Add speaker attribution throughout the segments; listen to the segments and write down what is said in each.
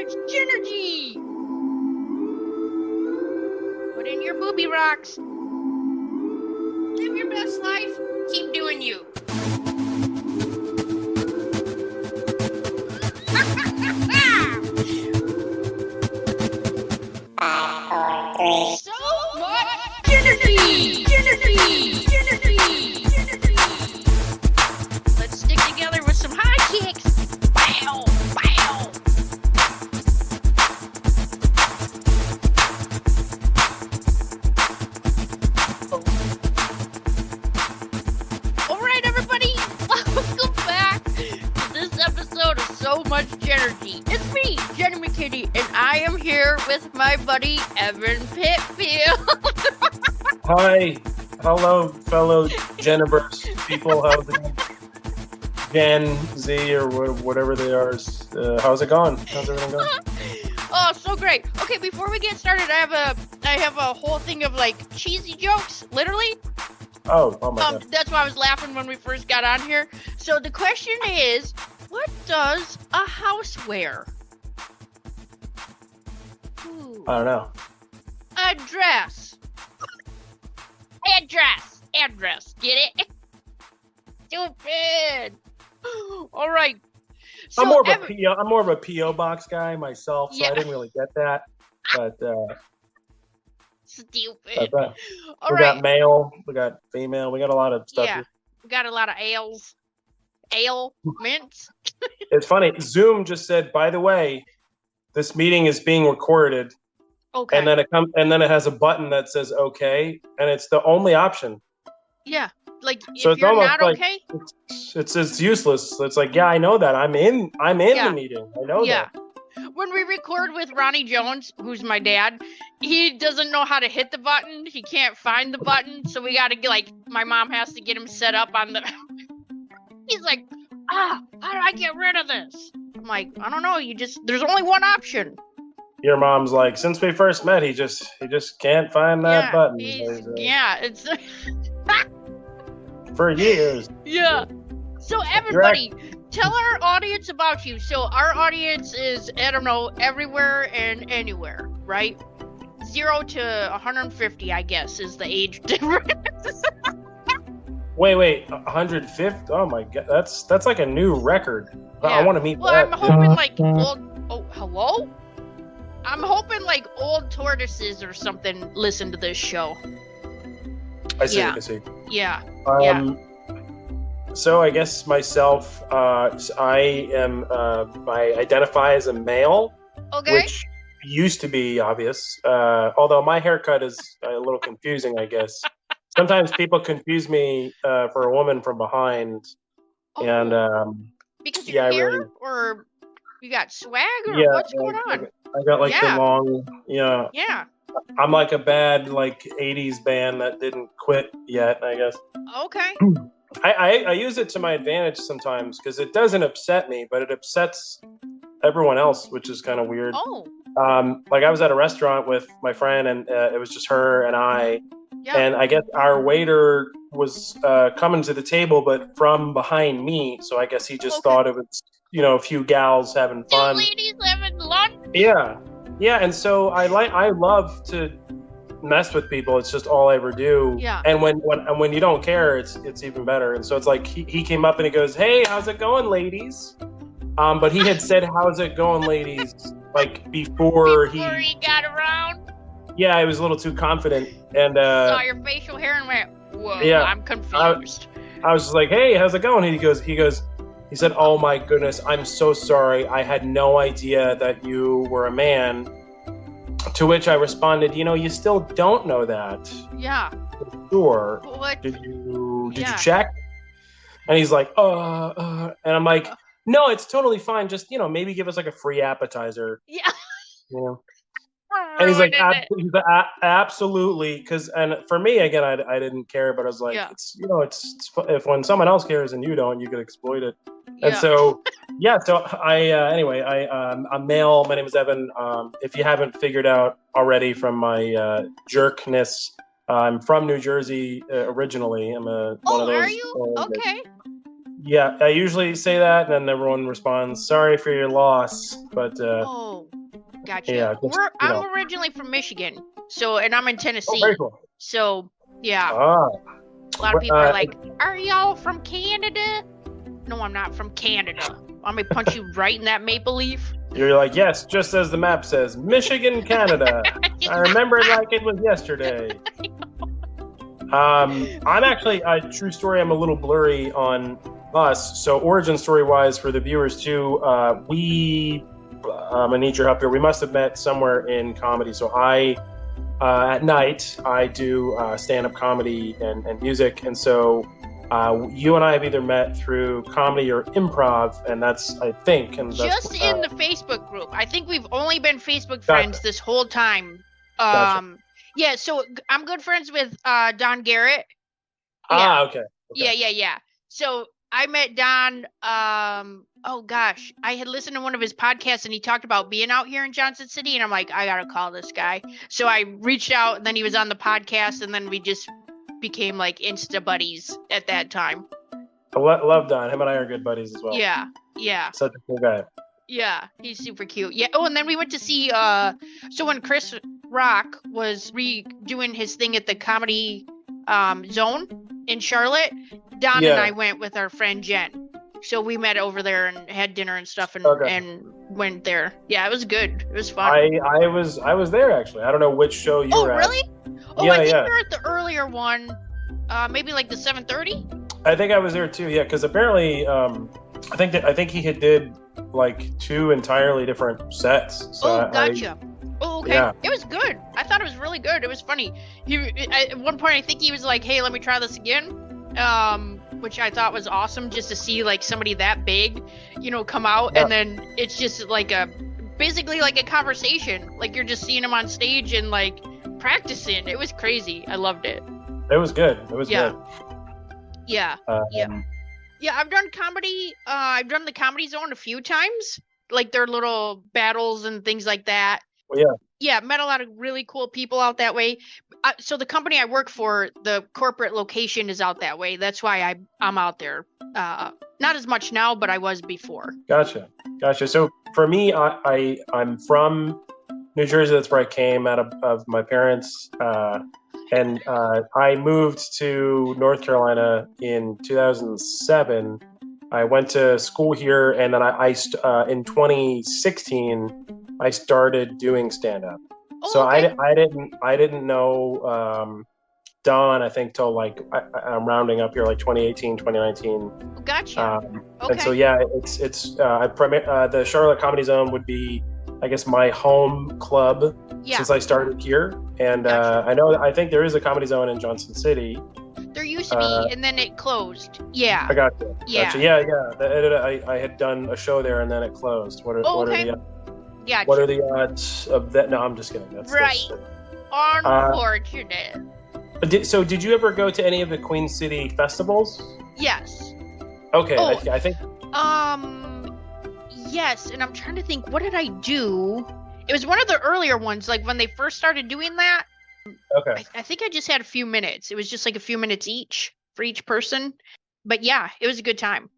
Speaker 1: It's Genergy! Put in your booby rocks. Live your best life. Keep doing you. So much energy! Let's stick together with some high kicks. Bow, bow. All right, everybody, welcome back to this episode of So Much Energy. It's me, Jenny McKinney, and I am here with my buddy Evan Pittfield.
Speaker 2: Hi, hello, fellow Jenniverse people. How's it going? Gen Z or whatever they are. How's it going? How's everything going?
Speaker 1: Oh, so great. Okay, before we get started, I have a whole thing of like cheesy jokes, literally.
Speaker 2: Oh my God.
Speaker 1: That's why I was laughing when we first got on here. So the question is, what does a house wear? Ooh.
Speaker 2: I don't know.
Speaker 1: A dress. Address. Get it? Stupid. All right. So
Speaker 2: I'm more of a PO box guy myself, so
Speaker 1: Yeah.
Speaker 2: I didn't really get that. But
Speaker 1: Stupid. All
Speaker 2: we
Speaker 1: right.
Speaker 2: got male, we got female, we got a lot of stuff.
Speaker 1: Yeah.
Speaker 2: Here.
Speaker 1: We got a lot of ailments.
Speaker 2: It's funny. Zoom just said, by the way, this meeting is being recorded.
Speaker 1: Okay.
Speaker 2: And then it has a button that says okay, and it's the only option.
Speaker 1: Yeah. Like
Speaker 2: So
Speaker 1: if
Speaker 2: it's
Speaker 1: you're
Speaker 2: almost
Speaker 1: not
Speaker 2: like
Speaker 1: okay.
Speaker 2: it's useless. It's like, yeah, I know that. I'm in
Speaker 1: Yeah.
Speaker 2: the meeting. I know
Speaker 1: Yeah.
Speaker 2: that.
Speaker 1: When we record with Ronnie Jones, who's my dad, he doesn't know how to hit the button. He can't find the button, so we gotta my mom has to get him set up on the. He's like, how do I get rid of this? I'm like, I don't know. There's only one option.
Speaker 2: Your mom's like, since we first met, he just can't find that button.
Speaker 1: It's
Speaker 2: For years.
Speaker 1: yeah. So everybody, tell our audience about you. So our audience is, I don't know, everywhere and anywhere, right? 0 to 150, I guess, is the age difference.
Speaker 2: Wait, 150? Oh my God, that's like a new record.
Speaker 1: Yeah.
Speaker 2: I want to meet
Speaker 1: well,
Speaker 2: that.
Speaker 1: I'm hoping like old. Oh, hello. I'm hoping like old tortoises or something listen to this show.
Speaker 2: I see.
Speaker 1: Yeah.
Speaker 2: I see.
Speaker 1: Yeah.
Speaker 2: So I guess myself, I identify as a male,
Speaker 1: Okay.
Speaker 2: which used to be obvious. Although my haircut is a little confusing, I guess. Sometimes people confuse me for a woman from behind, and
Speaker 1: because
Speaker 2: yeah,
Speaker 1: your hair,
Speaker 2: really,
Speaker 1: or you got swag, or
Speaker 2: yeah,
Speaker 1: what's going on?
Speaker 2: I got like the long, yeah.
Speaker 1: Yeah.
Speaker 2: I'm like a bad like '80s band that didn't quit yet, I guess.
Speaker 1: Okay.
Speaker 2: I use it to my advantage sometimes because it doesn't upset me, but it upsets everyone else, which is kind of weird.
Speaker 1: Oh.
Speaker 2: Like I was at a restaurant with my friend, and it was just her and I.
Speaker 1: Yeah.
Speaker 2: And I guess our waiter was coming to the table, but from behind me. So I guess he just thought it was, a few gals having fun.
Speaker 1: Two ladies having lunch.
Speaker 2: Yeah. And so I love to mess with people. It's just all I ever do.
Speaker 1: Yeah.
Speaker 2: And when you don't care, it's even better. And so it's like he came up and he goes, "Hey, how's it going, ladies?" But he had said, "How's it going, ladies?" like before he
Speaker 1: got around.
Speaker 2: Yeah, I was a little too confident, and
Speaker 1: saw your facial hair and went, "Whoa,
Speaker 2: yeah,
Speaker 1: I'm confused."
Speaker 2: I was just like, "Hey, how's it going?" And he said, "Oh my goodness, I'm so sorry. I had no idea that you were a man." To which I responded, "You still don't know that."
Speaker 1: Yeah.
Speaker 2: For sure.
Speaker 1: What?
Speaker 2: Did you check? And he's like, and I'm like, "No, it's totally fine. Just maybe give us like a free appetizer."
Speaker 1: Yeah.
Speaker 2: And he's like, absolutely, and for me again, I didn't care, but I was like, it's if when someone else cares and you don't, you could exploit it.
Speaker 1: Yeah.
Speaker 2: And so I'm male. My name is Evan. If you haven't figured out already from my jerkness, I'm from New Jersey originally. I'm one of those.
Speaker 1: Are you? Okay.
Speaker 2: Yeah, I usually say that, and then everyone responds, "Sorry for your loss," but
Speaker 1: Gotcha.
Speaker 2: Yeah,
Speaker 1: I'm originally from Michigan, and I'm in Tennessee.
Speaker 2: very cool.
Speaker 1: So, yeah.
Speaker 2: Ah.
Speaker 1: A lot of people are like, "Are y'all from Canada?" No, I'm not from Canada. I'm gonna punch you right in that maple leaf.
Speaker 2: You're like, yes, just as the map says, Michigan, Canada. I remember it like it was yesterday. I'm actually, true story, I'm a little blurry on us. So origin story-wise, for the viewers too, I need your help here. We must have met somewhere in comedy. So at night, I do stand-up comedy and music. And so you and I have either met through comedy or improv, and that's, I think. And that's,
Speaker 1: just in the Facebook group. I think we've only been Facebook friends this whole time.
Speaker 2: Gotcha.
Speaker 1: Yeah, so I'm good friends with Don Garrett.
Speaker 2: Yeah. Okay.
Speaker 1: Yeah. So I met Don, oh gosh, I had listened to one of his podcasts and he talked about being out here in Johnson City, and I'm like, I gotta call this guy. So I reached out, and then he was on the podcast, and then we just became like Insta buddies at that time.
Speaker 2: I love Don. Him and I are good buddies as well.
Speaker 1: Yeah.
Speaker 2: Such a cool guy.
Speaker 1: Yeah, he's super cute. Yeah. Oh, and then we went to see, so when Chris Rock was redoing his thing at the Comedy Zone in Charlotte, Don and I went with our friend Jen. So we met over there and had dinner and stuff, and went there. Yeah, it was good. It was fun.
Speaker 2: I was there actually. I don't know which show you were at.
Speaker 1: Oh, really? Oh, I think we were at the earlier one, maybe like the 7:30.
Speaker 2: I think I was there too. Yeah, because apparently, I think he had did like 2 entirely different sets. So
Speaker 1: gotcha. Okay. Yeah. It was good. I thought it was really good. It was funny. At one point, I think he was like, "Hey, let me try this again," which I thought was awesome, just to see like somebody that big, come out, and then it's just like basically like a conversation. Like you're just seeing him on stage and like practicing. It was crazy. I loved it.
Speaker 2: It was good. Good.
Speaker 1: Yeah. Yeah, I've done comedy. I've done the Comedy Zone a few times, like their little battles and things like that.
Speaker 2: Well,
Speaker 1: yeah, met a lot of really cool people out that way. So the company I work for, the corporate location is out that way. That's why I'm out there. Not as much now, but I was before.
Speaker 2: Gotcha. So for me, I'm from New Jersey. That's where I came out of my parents. And I moved to North Carolina in 2007. I went to school here, and then in 2016 I started doing stand-up. So okay. I didn't know Don, I think, till like I'm rounding up here, like 2018, 2019.
Speaker 1: Gotcha. Okay.
Speaker 2: And so it's the Charlotte Comedy Zone would be, I guess, my home club since I started here. And gotcha. I think there is a Comedy Zone in Johnson City.
Speaker 1: There used to be, and then it closed. Yeah.
Speaker 2: I got you. Yeah. Gotcha. Yeah. I had done a show there, and then it closed. What are the odds of that? No, I'm just kidding. That's
Speaker 1: right. Unfortunate.
Speaker 2: So did you ever go to any of the Queen City festivals?
Speaker 1: Yes.
Speaker 2: Okay. I think.
Speaker 1: Yes, and I'm trying to think, what did I do? It was one of the earlier ones, like when they first started doing that.
Speaker 2: Okay.
Speaker 1: I think I just had a few minutes. It was just like a few minutes each for each person. But yeah, it was a good time.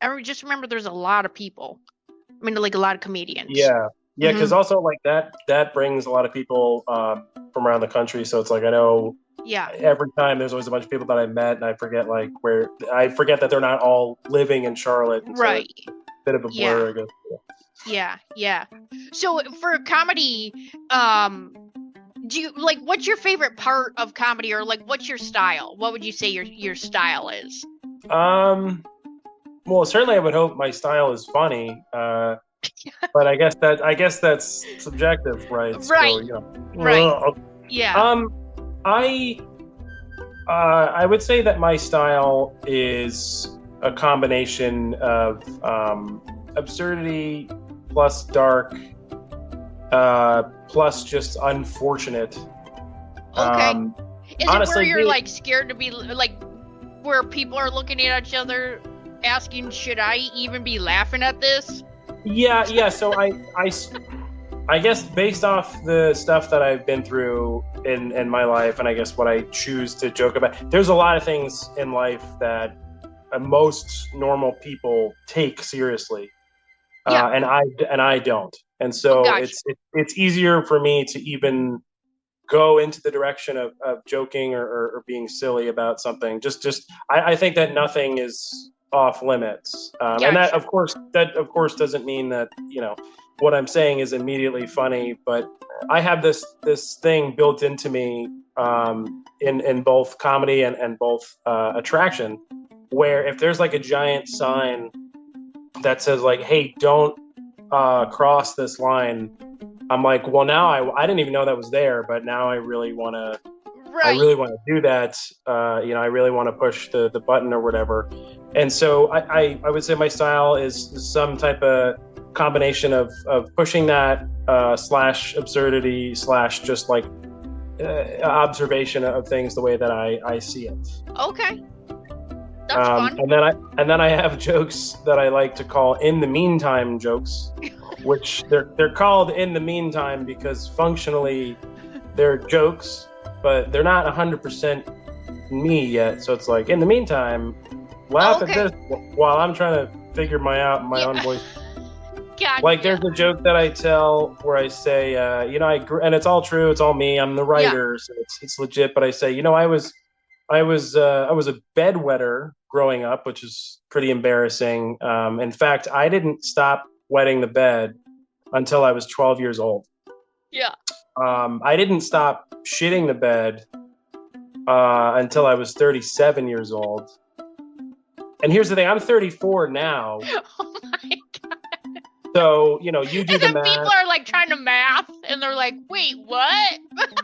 Speaker 1: I just remember there's a lot of people. I mean, like a lot of comedians.
Speaker 2: Yeah, because also like that brings a lot of people from around the country. So it's like, I know every time there's always a bunch of people that I met, and I forget that they're not all living in Charlotte.
Speaker 1: Right.
Speaker 2: So bit of a blur, I guess.
Speaker 1: Yeah. So for comedy, do you like, what's your favorite part of comedy, or like what's your style? What would you say your style is?
Speaker 2: Well, certainly I would hope my style is funny. But I guess that's subjective, right?
Speaker 1: Right.
Speaker 2: So,
Speaker 1: right. Yeah.
Speaker 2: I would say that my style is a combination of absurdity plus dark plus just unfortunate.
Speaker 1: Okay. Is
Speaker 2: honestly,
Speaker 1: it where you're like scared to be like, where people are looking at each other asking, should I even be laughing at this?
Speaker 2: Yeah. So I guess based off the stuff that I've been through in my life, and I guess what I choose to joke about, there's a lot of things in life that most normal people take seriously.
Speaker 1: Yeah.
Speaker 2: and I don't. And so
Speaker 1: Gotcha.
Speaker 2: it's easier for me to even go into the direction of joking or being silly about something. I think that nothing is off limits, and
Speaker 1: Gotcha.
Speaker 2: that of course doesn't mean that what I'm saying is immediately funny, but I have this thing built into me in both comedy and both attraction, where if there's like a giant sign that says like, "Hey, don't cross this line," I'm like, well, now I didn't even know that was there, but now I really want to.
Speaker 1: Right.
Speaker 2: I really want to do that. I really want to push the button or whatever. And so I would say my style is some type of combination of pushing that / absurdity / just like observation of things the way that I see it.
Speaker 1: Okay. That's fun.
Speaker 2: And then I have jokes that I like to call in the meantime jokes, which they're called in the meantime because functionally they're jokes, but they're not 100% me yet. So it's like, in the meantime, laugh at this while I'm trying to figure my own voice.
Speaker 1: Gotcha.
Speaker 2: Like there's a joke that I tell where I say, and it's all true, it's all me. I'm the writer, so it's legit. But I say, I was a bedwetter growing up, which is pretty embarrassing. In fact, I didn't stop wetting the bed until I was 12 years old.
Speaker 1: Yeah.
Speaker 2: I didn't stop shitting the bed until I was 37 years old. And here's the thing, I'm 34 now.
Speaker 1: Oh my God.
Speaker 2: So, you do the math.
Speaker 1: People are like trying to math and they're like, wait, what?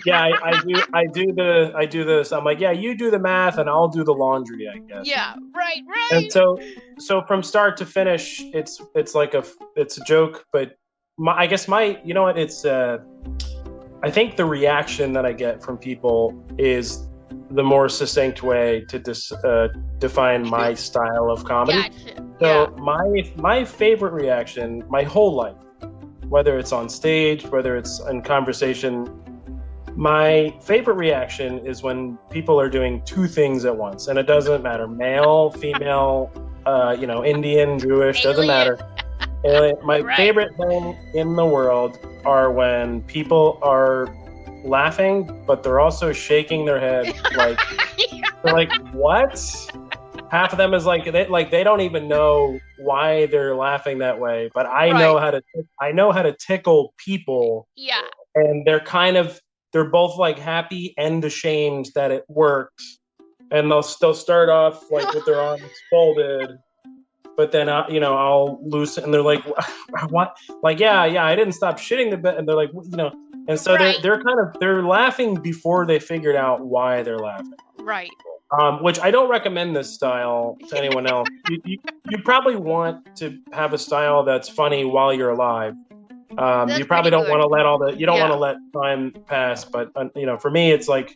Speaker 2: Yeah, I do this. I'm like, yeah, you do the math and I'll do the laundry, I guess.
Speaker 1: Yeah, right.
Speaker 2: And so from start to finish, it's a joke, but I think the reaction that I get from people is the more succinct way to define my style of comedy.
Speaker 1: Gotcha.
Speaker 2: So my favorite reaction, my whole life, whether it's on stage, whether it's in conversation, my favorite reaction is when people are doing two things at once, and it doesn't matter, male, female, Indian, Jewish, doesn't matter. My favorite thing in the world are when people are laughing, but they're also shaking their head like they're like, what? Half of them is like they don't even know why they're laughing that way, but I know how to tickle people.
Speaker 1: Yeah.
Speaker 2: And they're both like happy and ashamed that it works, and they'll start off like with their arms folded. But then, I'll loosen, and they're like, "What? Like, yeah, I didn't stop shitting the bed." And they're like, and so they're laughing before they figured out why they're laughing.
Speaker 1: Right.
Speaker 2: Which I don't recommend this style to anyone else. You probably want to have a style that's funny while you're alive. You probably don't want to let want to let time pass. But for me, it's like.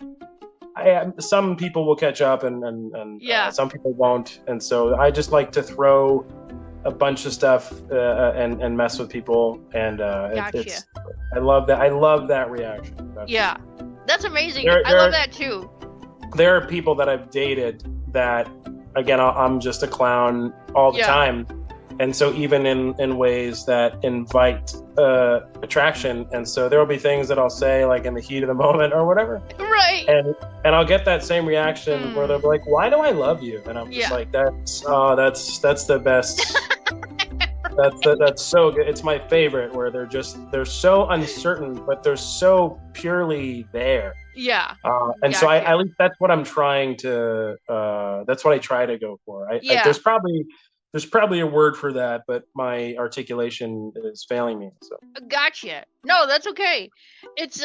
Speaker 2: Some people will catch up and some people won't, and so I just like to throw a bunch of stuff and mess with people, and
Speaker 1: gotcha.
Speaker 2: I love that reaction.
Speaker 1: That's amazing. I love that too.
Speaker 2: There are people that I've dated that, again, I'm just a clown all the time, and so even in ways that invite attraction, and so there will be things that I'll say like in the heat of the moment or whatever,
Speaker 1: right?
Speaker 2: And I'll get that same reaction where they're like, "Why do I love you?" And I'm just like, "That's the best." That's so good. It's my favorite, where they're so uncertain, but they're so purely there.
Speaker 1: Yeah.
Speaker 2: And so at least that's what I'm trying to. That's what I try to go for. There's probably a word for that, but my articulation is failing me. So.
Speaker 1: Gotcha. No, that's okay. It's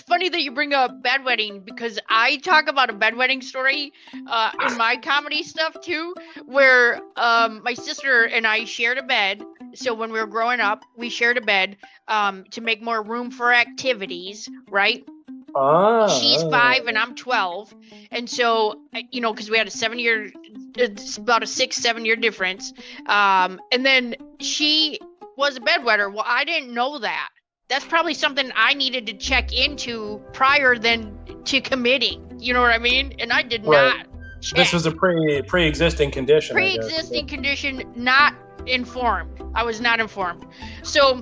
Speaker 1: funny that you bring up bedwetting, because I talk about a bedwetting story in my comedy stuff too, where my sister and I shared a bed. So when we were growing up, we shared a bed to make more room for activities, right? She's 5 and I'm 12, and so because we had about a 6-7 year difference, and then she was a bedwetter. Well, I didn't know that. That's probably something I needed to check into prior to committing. You know what I mean? And I did not check.
Speaker 2: This was a pre-existing condition.
Speaker 1: Pre-existing condition, not informed. I was not informed. So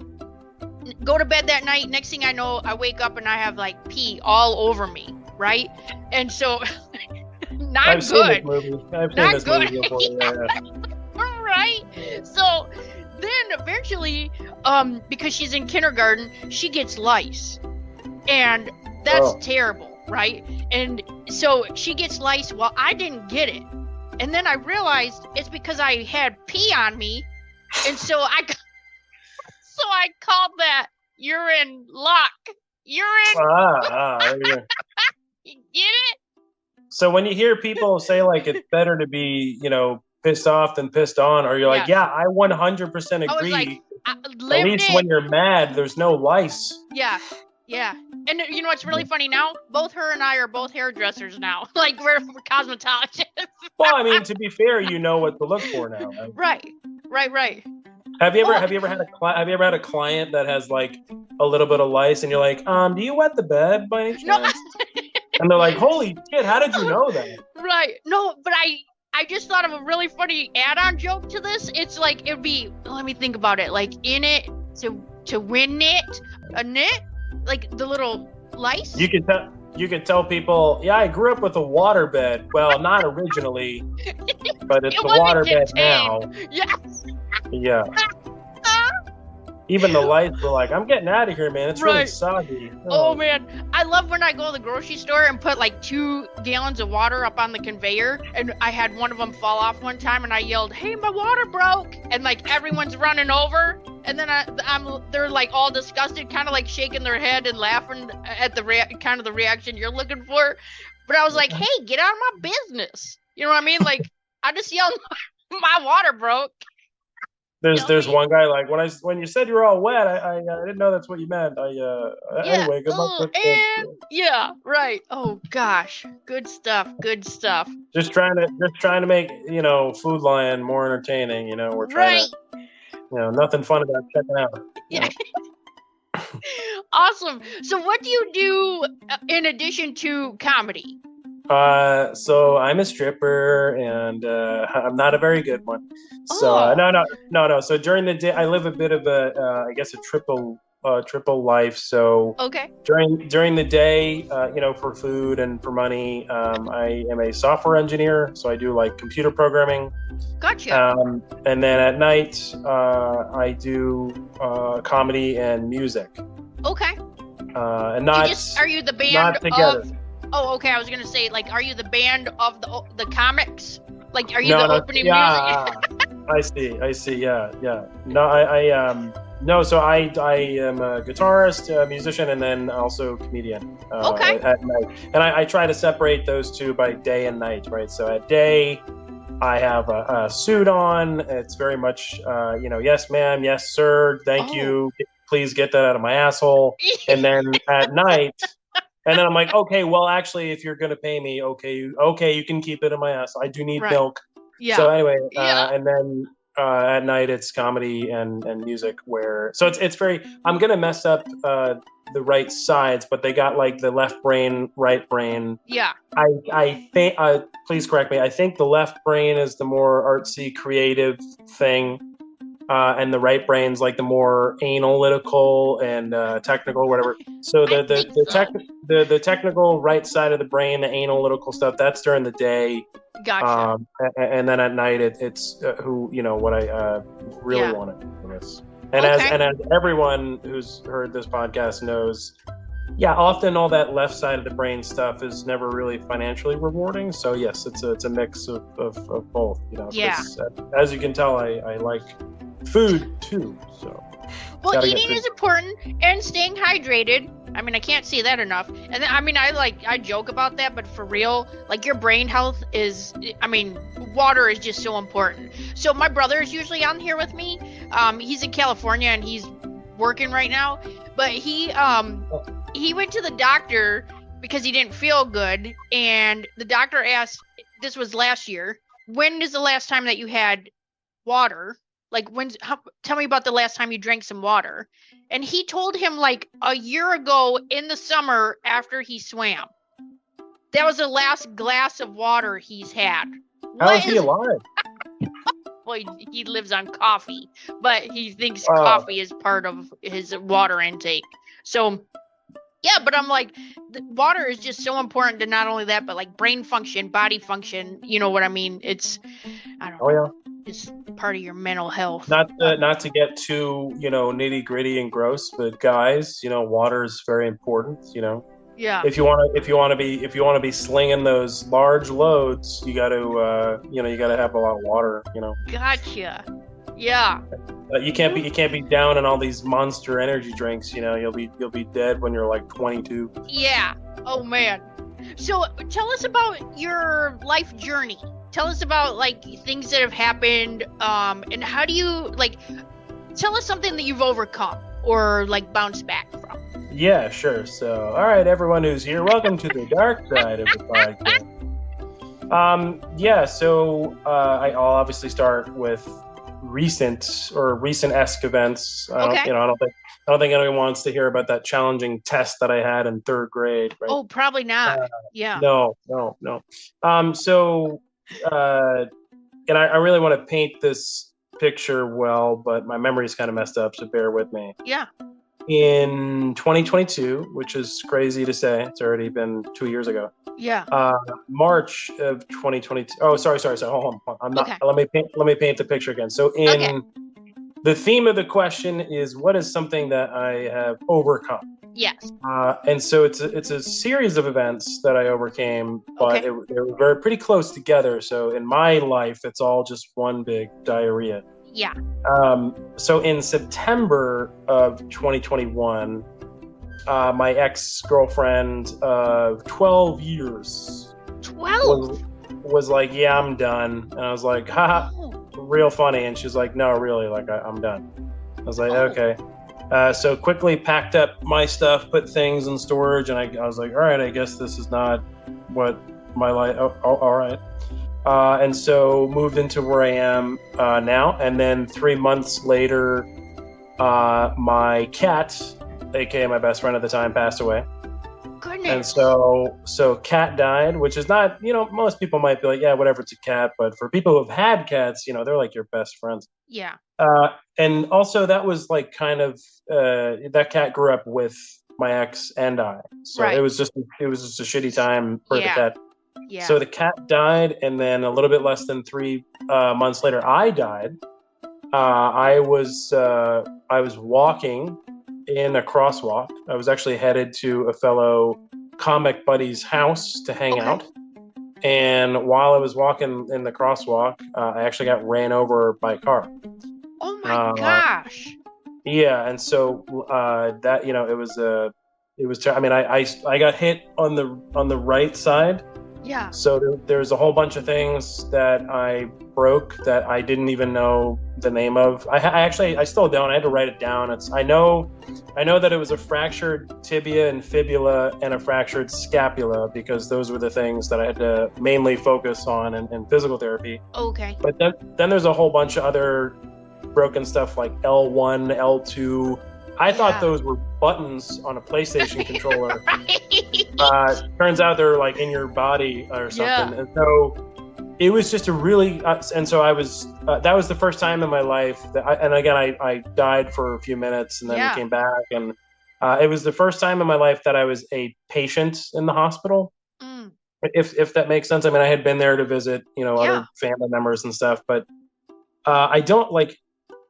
Speaker 1: go to bed that night. Next thing I know, I wake up and I have like pee all over me, right? And so
Speaker 2: I've seen this movie. I've seen this movie before. Yeah.
Speaker 1: Right? So then eventually, because she's in kindergarten, she gets lice. And that's terrible, right? And so she gets lice while I didn't get it. And then I realized it's because I had pee on me. And so I called that urine luck. Urine. You get it?
Speaker 2: So when you hear people say like it's better to be, pissed off than pissed on, or you're like, yeah, I 100% agree. At least when you're mad, there's no lice.
Speaker 1: Yeah. And you know what's really funny now? Both her and I are both hairdressers now. Like we're cosmetologists.
Speaker 2: Well, I mean, to be fair, you know what to look for now.
Speaker 1: Right.
Speaker 2: Have you ever had a client that has like a little bit of lice, and you're like, do you wet the bed by any chance?
Speaker 1: No.
Speaker 2: And they're like, holy shit, how did you know that?
Speaker 1: Right. No, but I just thought of a really funny add-on joke to this. It's like, it'd be, let me think about it. Like, in it, to win it, a knit, like the little lice.
Speaker 2: You could tell people, yeah, I grew up with a waterbed. Well, not originally, but it's a waterbed now.
Speaker 1: Yes.
Speaker 2: Yeah. Even the lights were like, I'm getting out of here, man. It's really soggy.
Speaker 1: Oh, man. I love when I go to the grocery store and put like 2 gallons of water up on the conveyor. And I had one of them fall off one time and I yelled, hey, my water broke. And like everyone's running over. And then they're like all disgusted, kind of like shaking their head and laughing at the reaction you're looking for. But I was like, hey, get out of my business. You know what I mean? Like, I just yelled, my water broke.
Speaker 2: There's one guy like when you said you were all wet, I didn't know that's what you meant. Anyway, good luck.
Speaker 1: Yeah, right. Oh gosh, good stuff.
Speaker 2: Just trying to make Food Lion more entertaining. We're trying to, nothing fun about checking out.
Speaker 1: Yeah. Awesome. So what do you do in addition to comedy?
Speaker 2: So I'm a stripper, and I'm not a very good one. So no. So during the day, I live a bit of a, I guess, a triple life. So during the day, for food and for money, I am a software engineer. So I do like computer programming.
Speaker 1: Gotcha.
Speaker 2: And then at night, I do comedy and music.
Speaker 1: Okay.
Speaker 2: And not.
Speaker 1: Are you the band
Speaker 2: not together.
Speaker 1: Oh, okay. I was gonna say, like, are you the band of the comics? Like, are you the opening music?
Speaker 2: I see. Yeah. No, no. So I am a guitarist, a musician, and then also comedian. At night, and I try to separate those two by day and night, right? So at day, I have a suit on. It's very much, yes, ma'am, yes, sir, thank you. Please get that out of my asshole. And then at night. And then I'm like, okay, well, actually, if you're gonna pay me, you can keep it in my ass. I do need milk.
Speaker 1: Yeah.
Speaker 2: So anyway, and then at night it's comedy and music. It's very. I'm gonna mess up the right sides, but they got like the left brain, right brain.
Speaker 1: Yeah.
Speaker 2: I think. Please correct me. I think the left brain is the more artsy, creative thing. And the right brain's like the more analytical and technical, whatever. So the technical right side of the brain, the analytical stuff, that's during the day.
Speaker 1: Gotcha.
Speaker 2: And then at night, it's what I really want to do for this. And as everyone who's heard this podcast knows, often all that left side of the brain stuff is never really financially rewarding. So yes, it's a mix of both. As you can tell, I like food too, so
Speaker 1: well, eating is important, and staying hydrated. I mean, I can't say that enough. And then, I mean, I joke about that, but for real, like, your brain health is, water is just so important. So my brother is usually on here with me. He's in California and he's working right now, but he went to the doctor because he didn't feel good, and the doctor asked, this was last year, when is the last time that you had water? Like, tell me about the last time you drank some water. And he told him like a year ago in the summer after he swam. That was the last glass of water he's had.
Speaker 2: How is he alive?
Speaker 1: Well, he lives on coffee, but he thinks
Speaker 2: Oh.
Speaker 1: coffee is part of his water intake. So, yeah, but I'm like, water is just so important to not only that, but like brain function, body function. You know what I mean? It's, I don't know.
Speaker 2: yeah.
Speaker 1: It's part of your mental health.
Speaker 2: Not to get too, nitty gritty and gross, but guys, water is very important.
Speaker 1: Yeah.
Speaker 2: If you want to be slinging those large loads, you got to you got to have a lot of water.
Speaker 1: Gotcha. Yeah.
Speaker 2: You can't be down in all these Monster energy drinks. You'll be dead when you're like 22.
Speaker 1: Yeah. Oh man. So tell us about your life journey. Tell us about like things that have happened, and how do you tell us something that you've overcome or like bounced back from.
Speaker 2: Yeah, sure. So, all right, everyone who's here, welcome to the dark side of the podcast. So I'll obviously start with recent-esque events.
Speaker 1: Okay.
Speaker 2: I don't think anyone wants to hear about that challenging test that I had in third grade. Right?
Speaker 1: Oh, probably not. Yeah.
Speaker 2: No. And I really want to paint this picture well, but my memory's kind of messed up, so bear with me.
Speaker 1: Yeah.
Speaker 2: In 2022, which is crazy to say, it's already been 2 years ago.
Speaker 1: Yeah.
Speaker 2: March of 2022. Oh, sorry. Hold on. I'm not.
Speaker 1: Okay.
Speaker 2: Let me paint the picture again. So the theme of the question is, what is something that I have overcome?
Speaker 1: Yes.
Speaker 2: And so it's a series of events that I overcame, but they were pretty close together. So in my life, it's all just one big diarrhea.
Speaker 1: Yeah.
Speaker 2: So in September of 2021, my ex-girlfriend of 12 years
Speaker 1: 12
Speaker 2: was like, yeah, I'm done. And I was like, haha, real funny. And she's like, no, really, like I'm done. I was like, okay. So quickly packed up my stuff, put things in storage, and I was like, all right, I guess this is not what my life. All right. And so moved into where I am now. And then 3 months later, my cat, aka my best friend at the time, passed away.
Speaker 1: Goodness.
Speaker 2: And so cat died, which is not, most people might be like, yeah, whatever, it's a cat. But for people who've had cats, they're like your best friends.
Speaker 1: Yeah.
Speaker 2: And also that was like kind of, that cat grew up with my ex and I. So it was just a shitty time for the cat.
Speaker 1: Yeah.
Speaker 2: So the cat died, and then a little bit less than 3 months later, I died. I was walking in a crosswalk. I was actually headed to a fellow comic buddy's house to hang out. And while I was walking in the crosswalk, I actually got ran over by a car.
Speaker 1: Oh my gosh.
Speaker 2: Yeah, and so that it was. I mean, I got hit on the right side.
Speaker 1: Yeah.
Speaker 2: So there's a whole bunch of things that I broke that I didn't even know the name of. I still don't. I had to write it down. I know that it was a fractured tibia and fibula and a fractured scapula, because those were the things that I had to mainly focus on in physical therapy.
Speaker 1: Okay.
Speaker 2: But then there's a whole bunch of other broken stuff like L1, L2. I thought those were buttons on a PlayStation controller. Turns out they're like in your body or something. Yeah. And so it was just a really, and so I was, that was the first time in my life that I died for a few minutes and then came back. And it was the first time in my life that I was a patient in the hospital. Mm. If that makes sense. I mean, I had been there to visit, other family members and stuff, but I don't like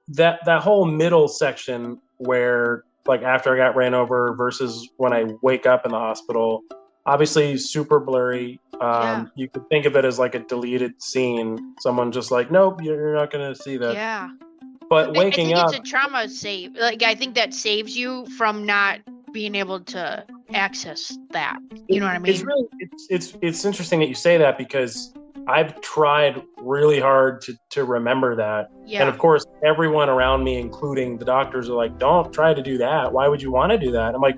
Speaker 2: that whole middle section where, like, after I got ran over versus when I wake up in the hospital, obviously super blurry. You could think of it as like a deleted scene. Someone just like, nope, you're not going to see that.
Speaker 1: Yeah.
Speaker 2: But waking up,
Speaker 1: it's a trauma save. Like, I think that saves you from not being able to access that. You know what I mean?
Speaker 2: It's really, it's interesting that you say that, because I've tried really hard to remember that. Yeah. And of course, everyone around me, including the doctors, are like, don't try to do that. Why would you want to do that? I'm like,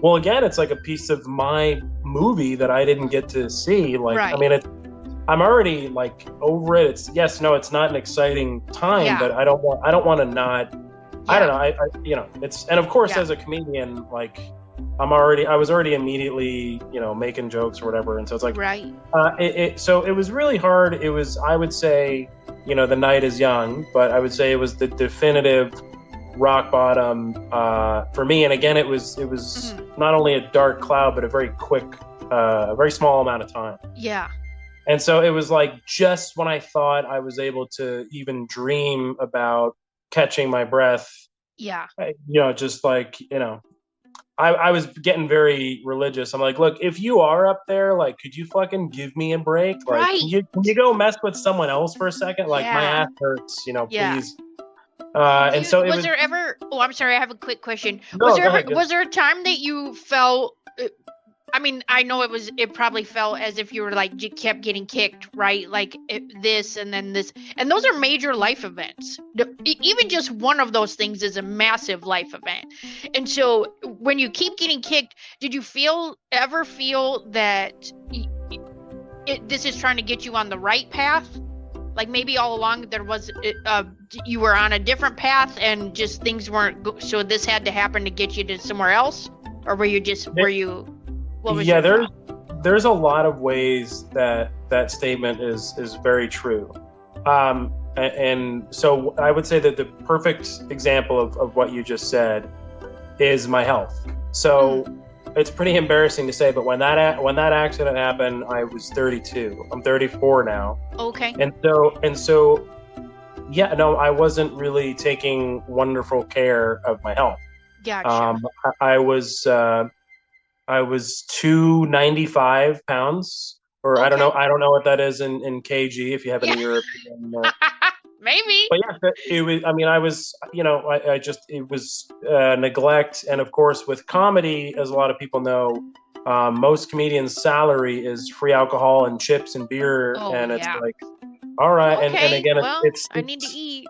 Speaker 2: well, again, it's like a piece of my movie that I didn't get to see. Like, I mean, I'm already like over it. It's not an exciting time, but I don't want to not, I don't know. It's, and of course, as a comedian, like, I was already immediately, making jokes or whatever. And so it's like, so it was really hard. It was, I would say, the night is young, but I would say it was the definitive rock bottom for me. And again, it was not only a dark cloud, but a very quick, very small amount of time.
Speaker 1: Yeah.
Speaker 2: And so it was like just when I thought I was able to even dream about catching my breath.
Speaker 1: Yeah.
Speaker 2: Just like, I was getting very religious. I'm like, look, if you are up there, like, could you fucking give me a break? Like,
Speaker 1: right.
Speaker 2: Can you go mess with someone else for a second? Like, my ass hurts, please. And so
Speaker 1: was there ever? Oh, I'm sorry. I have a quick question.
Speaker 2: No,
Speaker 1: was there a time that you felt? I mean, I know it probably felt as if you were like, you kept getting kicked, right? Like this and then this. And those are major life events. Even just one of those things is a massive life event. And so when you keep getting kicked, did you ever feel that this is trying to get you on the right path? Like maybe all along there was, you were on a different path and just things weren't good. So this had to happen to get you to somewhere else? Or
Speaker 2: there's a lot of ways that statement is very true. And so I would say that the perfect example of what you just said is my health. So it's pretty embarrassing to say, but when that accident happened, I was 32. I'm 34 now.
Speaker 1: Okay.
Speaker 2: And so yeah, no, I wasn't really taking wonderful care of my health.
Speaker 1: Gotcha.
Speaker 2: I was 295 pounds, or okay. I don't know what that is in kg. If you have any European,
Speaker 1: maybe.
Speaker 2: But yeah, it was. I mean, I was. It was neglect, and of course, with comedy, as a lot of people know, most comedians' salary is free alcohol and chips and beer, and it's like, all right,
Speaker 1: okay,
Speaker 2: and again, it's
Speaker 1: I need to eat.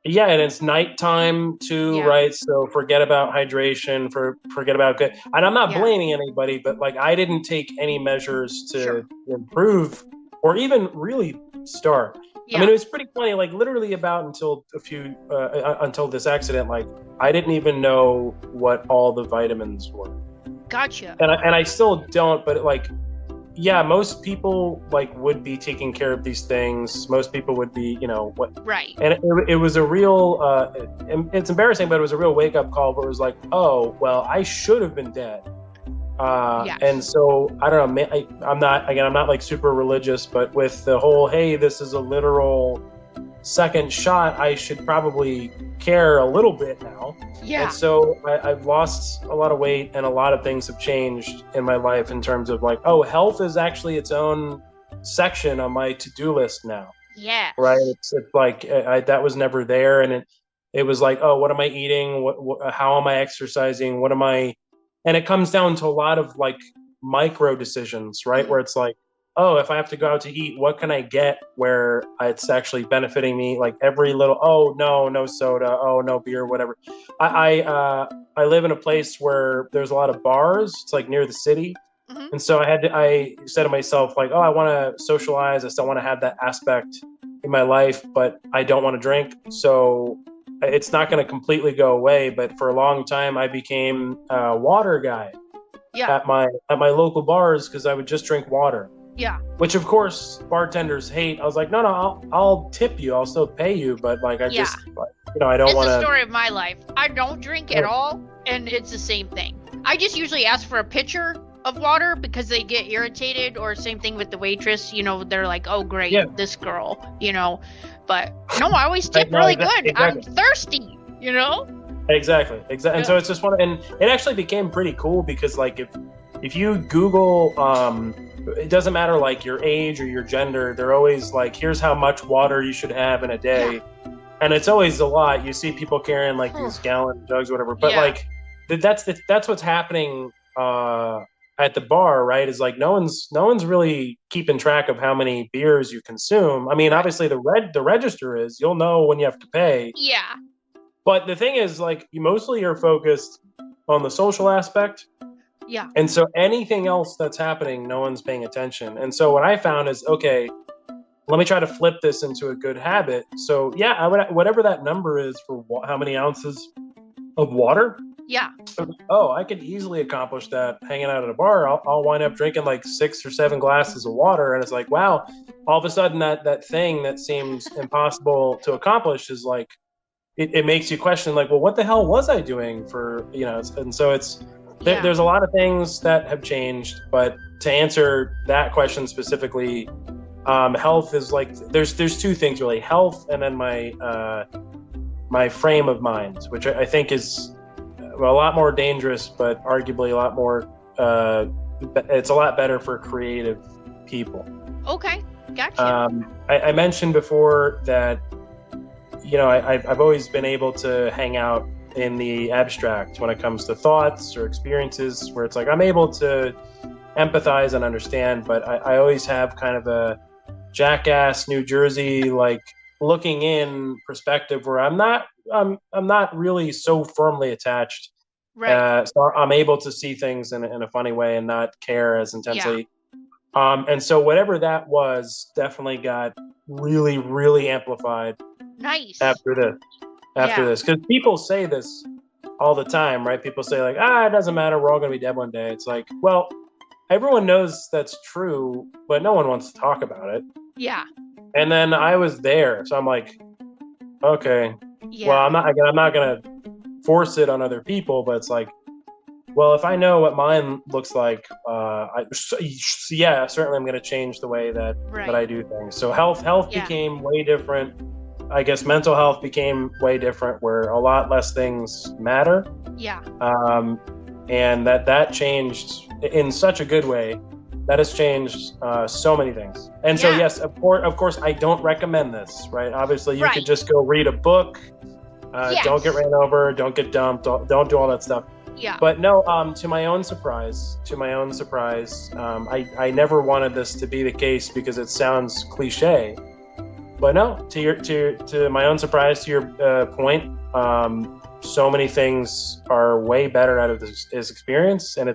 Speaker 2: Yeah, and it's nighttime too, right? So forget about hydration, forget about good. And I'm not blaming anybody, but like I didn't take any measures to improve or even really start. Yeah. I mean, it was pretty funny. Like literally about until until this accident, like I didn't even know what all the vitamins were.
Speaker 1: Gotcha.
Speaker 2: And I still don't, but like. Yeah, most people like would be taking care of these things. Most people would be,
Speaker 1: Right.
Speaker 2: And it was a real. It's embarrassing, but it was a real wake up call. Where it was like, oh, well, I should have been dead. And so I don't know. I'm not like super religious, but with the whole, hey, this is a literal second shot, I should probably care a little bit now. Yeah. And so I've lost a lot of weight and a lot of things have changed in my life in terms of like, oh, health is actually its own section on my to-do list now.
Speaker 1: Yeah.
Speaker 2: Right. It's like that was never there. And it was like, oh, what am I eating? How am I exercising? And it comes down to a lot of like micro decisions, right? Where it's like, oh, if I have to go out to eat, what can I get where it's actually benefiting me? Like every little, oh, no soda, oh, no beer, whatever. I live in a place where there's a lot of bars. It's like near the city. Mm-hmm. And so I said to myself, like, oh, I want to socialize. I still want to have that aspect in my life, but I don't want to drink. So it's not going to completely go away. But for a long time, I became a water guy at my local bars because I would just drink water.
Speaker 1: Yeah.
Speaker 2: Which of course bartenders hate. I was like, no, I'll tip you. I'll still pay you, but like I just, I don't want to.
Speaker 1: It's the story of my life. I don't drink at all, and it's the same thing. I just usually ask for a pitcher of water because they get irritated, or same thing with the waitress. They're like, oh great, this girl. But no, I always tip really good. Exactly. I'm thirsty.
Speaker 2: Exactly. And so it's just and it actually became pretty cool because like if you Google it doesn't matter like your age or your gender, they're always like, here's how much water you should have in a day. And it's always a lot. You see people carrying like these gallon jugs or whatever, but like that's what's happening at the bar, right? Is like no one's really keeping track of how many beers you consume. I mean, obviously the register is, you'll know when you have to pay.
Speaker 1: Yeah.
Speaker 2: But the thing is, like, you mostly are focused on the social aspect.
Speaker 1: Yeah.
Speaker 2: And so anything else that's happening, no one's paying attention. And so what I found is, okay, let me try to flip this into a good habit. So yeah, whatever that number is for how many ounces of water,
Speaker 1: Yeah.
Speaker 2: Oh, I could easily accomplish that hanging out at a bar. I'll wind up drinking like 6 or 7 glasses of water, and it's like, wow, all of a sudden that thing that seems impossible to accomplish is like, it makes you question, like, well, what the hell was I doing for, and so there's a lot of things that have changed, but to answer that question specifically, health is like, there's 2 things really: health, and then my frame of mind, which I think is a lot more dangerous, but arguably a lot more, it's a lot better for creative people.
Speaker 1: Okay, gotcha.
Speaker 2: I mentioned before that, I've always been able to hang out in the abstract when it comes to thoughts or experiences, where it's like I'm able to empathize and understand, but I always have kind of a jackass New Jersey, like, looking in perspective, where I'm not really so firmly attached.
Speaker 1: Right.
Speaker 2: So I'm able to see things in a funny way and not care as intensely. And so whatever that was definitely got really, really amplified.
Speaker 1: Nice.
Speaker 2: After this, because people say this all the time, right? People say like, it doesn't matter, we're all going to be dead one day. It's like, well, everyone knows that's true, but no one wants to talk about it.
Speaker 1: Yeah.
Speaker 2: And then I was there, so I'm like, okay, well, I'm not going to force it on other people, but it's like, well, if I know what mine looks like, certainly I'm going to change the way that I do things. So health became way different. I guess mental health became way different, where a lot less things matter.
Speaker 1: Yeah.
Speaker 2: And that changed in such a good way. That has changed so many things. And so, yes, of course, I don't recommend this, right? Obviously, you could just go read a book. Don't get ran over. Don't get dumped. Don't do all that stuff.
Speaker 1: Yeah.
Speaker 2: But no, to my own surprise, I never wanted this to be the case, because it sounds cliche. But no, to my own surprise, to your point, so many things are way better out of this experience, and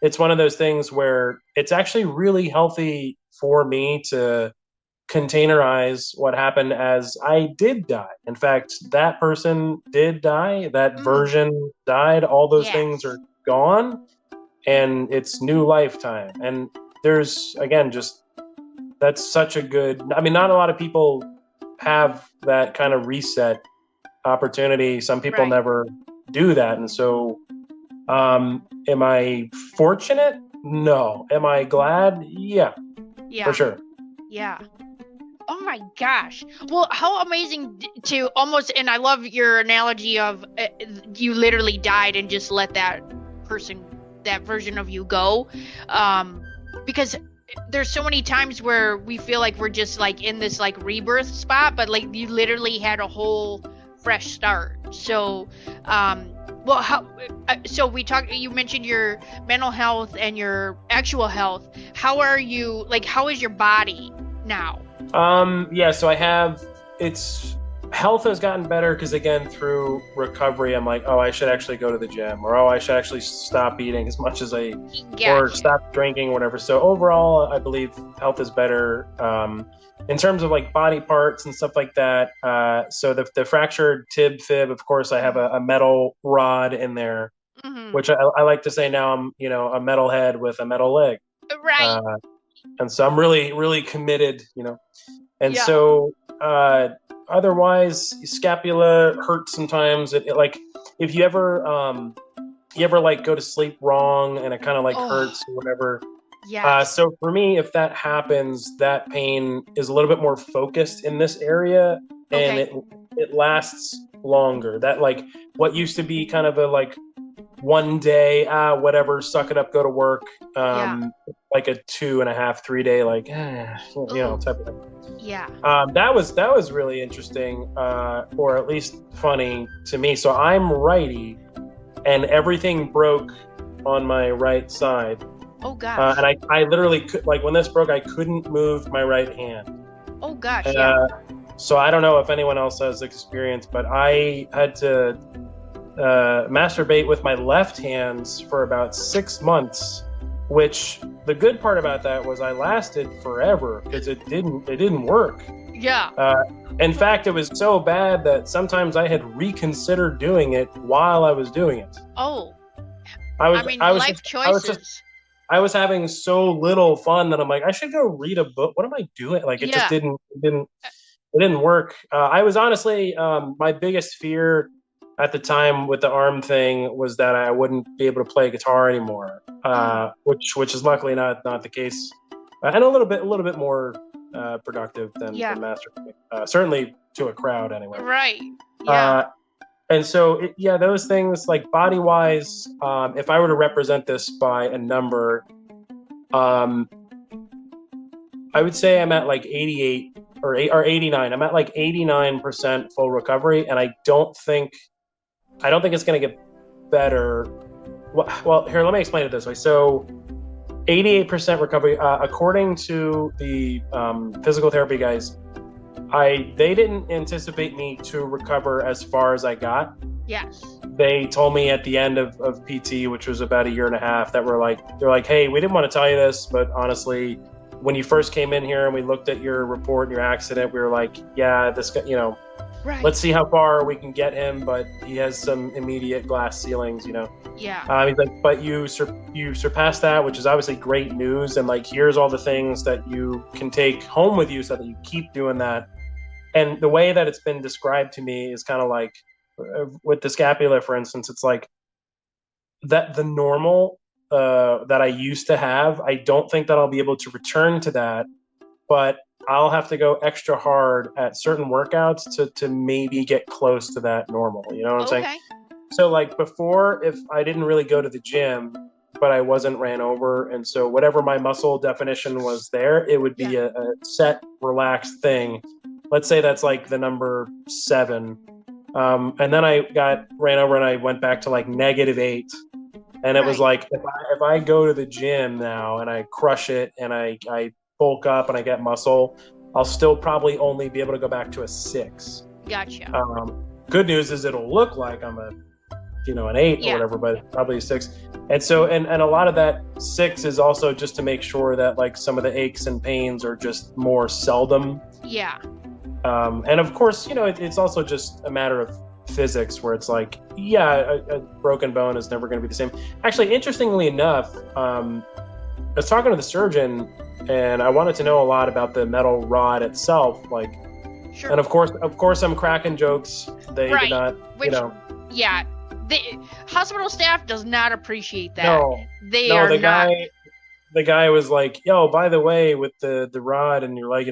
Speaker 2: it's one of those things where it's actually really healthy for me to containerize what happened as I did die. In fact, that person did die, that version died, all those things are gone, and it's new lifetime. And there's, again, just, that's such a good, not a lot of people have that kind of reset opportunity. Some people never do that. And so, am I fortunate? No. Am I glad? Yeah, for sure.
Speaker 1: Yeah. Oh my gosh. Well, how amazing to almost, and I love your analogy of you literally died and just let that person, that version of you go. Because there's so many times where we feel like we're just like in this like rebirth spot, but like you literally had a whole fresh start. So, so you mentioned your mental health and your actual health. How are you, like, how is your body now?
Speaker 2: So health has gotten better, because again, through recovery, I'm like, I should actually go to the gym, or I should actually stop eating as much as or stop drinking, whatever. So overall, I believe health is better. In terms of like body parts and stuff like that. So the fractured fib, of course, I have a metal rod in there, which I like to say now I'm, a metal head with a metal leg.
Speaker 1: Right.
Speaker 2: And so I'm really, really committed, And so, otherwise, scapula hurts sometimes. It like, if you ever like go to sleep wrong and it kind of like hurts or whatever.
Speaker 1: Yeah.
Speaker 2: So for me, if that happens, that pain is a little bit more focused in this area, and it lasts longer. That, like, what used to be kind of a like one day, whatever, suck it up, go to work. Like a 2.5, 3 day, like, type of thing.
Speaker 1: Yeah.
Speaker 2: That was really interesting, or at least funny to me. So I'm righty, and everything broke on my right side.
Speaker 1: Oh gosh.
Speaker 2: And I literally could, like, when this broke, I couldn't move my right hand.
Speaker 1: Oh gosh.
Speaker 2: So I don't know if anyone else has experience, but I had to masturbate with my left hands for about 6 months, which the good part about that was I lasted forever, because it didn't work.
Speaker 1: Yeah.
Speaker 2: In fact, it was so bad that sometimes I had reconsidered doing it while I was doing it.
Speaker 1: Oh.
Speaker 2: I was
Speaker 1: life choices.
Speaker 2: I was having so little fun that I'm like, I should go read a book. What am I doing? Like, it just didn't work. I was honestly, my biggest fear at the time with the arm thing was that I wouldn't be able to play guitar anymore, which is luckily not the case, and a little bit more productive than mastering. Certainly to a crowd anyway.
Speaker 1: Right. Yeah.
Speaker 2: And so, those things, like body wise, if I were to represent this by a number, I would say I'm at like 88 or 89. I'm at like 89% full recovery, and I don't think it's going to get better. Well, here, let me explain it this way. So 88% recovery, according to the physical therapy guys, they didn't anticipate me to recover as far as I got.
Speaker 1: Yes.
Speaker 2: They told me at the end of PT, which was about a year and a half, that they're like, hey, we didn't want to tell you this, but honestly, when you first came in here and we looked at your report and your accident, we were like, yeah, this guy,
Speaker 1: right.
Speaker 2: Let's see how far we can get him, but he has some immediate glass ceilings,
Speaker 1: Yeah.
Speaker 2: He's like, but you surpassed that, which is obviously great news, and like, here's all the things that you can take home with you so that you keep doing that. And the way that it's been described to me is kind of like, with the scapula, for instance, it's like that the normal that I used to have, I don't think that I'll be able to return to that, but I'll have to go extra hard at certain workouts to maybe get close to that normal. You know what I'm saying? So like before, if I didn't really go to the gym, but I wasn't ran over, and so whatever my muscle definition was there, it would be a set, relaxed thing. Let's say that's like the number 7. And then I got ran over and I went back to like -8. And it was like, if I go to the gym now and I crush it and I bulk up and I get muscle, I'll still probably only be able to go back to a 6.
Speaker 1: Gotcha.
Speaker 2: Good news is it'll look like I'm an 8 or whatever, but it's probably a 6. And so, and a lot of that 6 is also just to make sure that like some of the aches and pains are just more seldom.
Speaker 1: Yeah.
Speaker 2: And of course, it's also just a matter of physics, where it's like, a broken bone is never going to be the same. Actually, interestingly enough, I was talking to the surgeon, and I wanted to know a lot about the metal rod itself. Like,
Speaker 1: sure.
Speaker 2: And of course, I'm cracking jokes. They did not,
Speaker 1: Yeah, the hospital staff does not appreciate that.
Speaker 2: No, the guy was like, "Yo, by the way, with the rod," and you're like,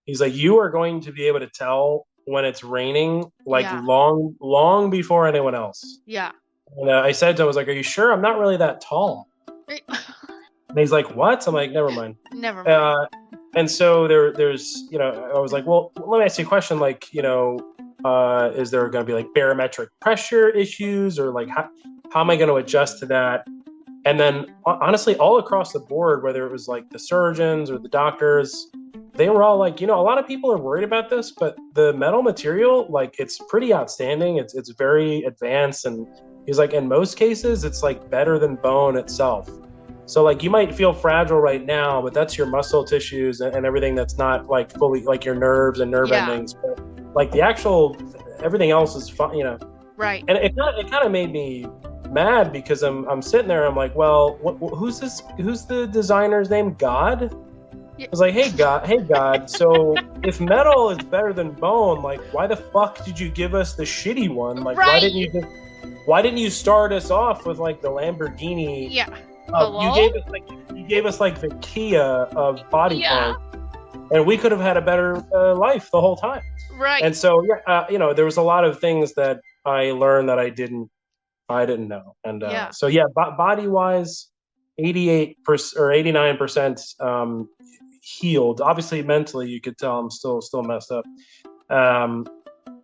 Speaker 2: he's like, you are going to be able to tell when it's raining, like long before anyone else.
Speaker 1: Yeah.
Speaker 2: And I said to him, I was like, are you sure? I'm not really that tall. And he's like, what? I'm like, never mind.
Speaker 1: Never mind.
Speaker 2: And so there's, I was like, well, let me ask you a question. Like, is there going to be like barometric pressure issues, or like, how am I going to adjust to that? And then honestly, all across the board, whether it was like the surgeons or the doctors, they were all like, a lot of people are worried about this, but the metal material, like, it's pretty outstanding. It's very advanced. And he's like, in most cases, it's like better than bone itself. So like, you might feel fragile right now, but that's your muscle tissues and everything that's not like fully like your nerves and nerve endings. But like the actual, everything else is fine,
Speaker 1: Right.
Speaker 2: And it kind of made me mad, because I'm sitting there, I'm like, well, who's the designer's name? God? I was like, hey God, so if metal is better than bone, like, why the fuck did you give us the shitty one? Like, why didn't you start us off with like the Lamborghini?
Speaker 1: Yeah.
Speaker 2: You gave us like the Kia of body parts, and we could have had a better life the whole time.
Speaker 1: Right.
Speaker 2: And so there was a lot of things that I learned that I didn't know. And body wise, 88% or 89% healed. Obviously, mentally, you could tell I'm still messed up.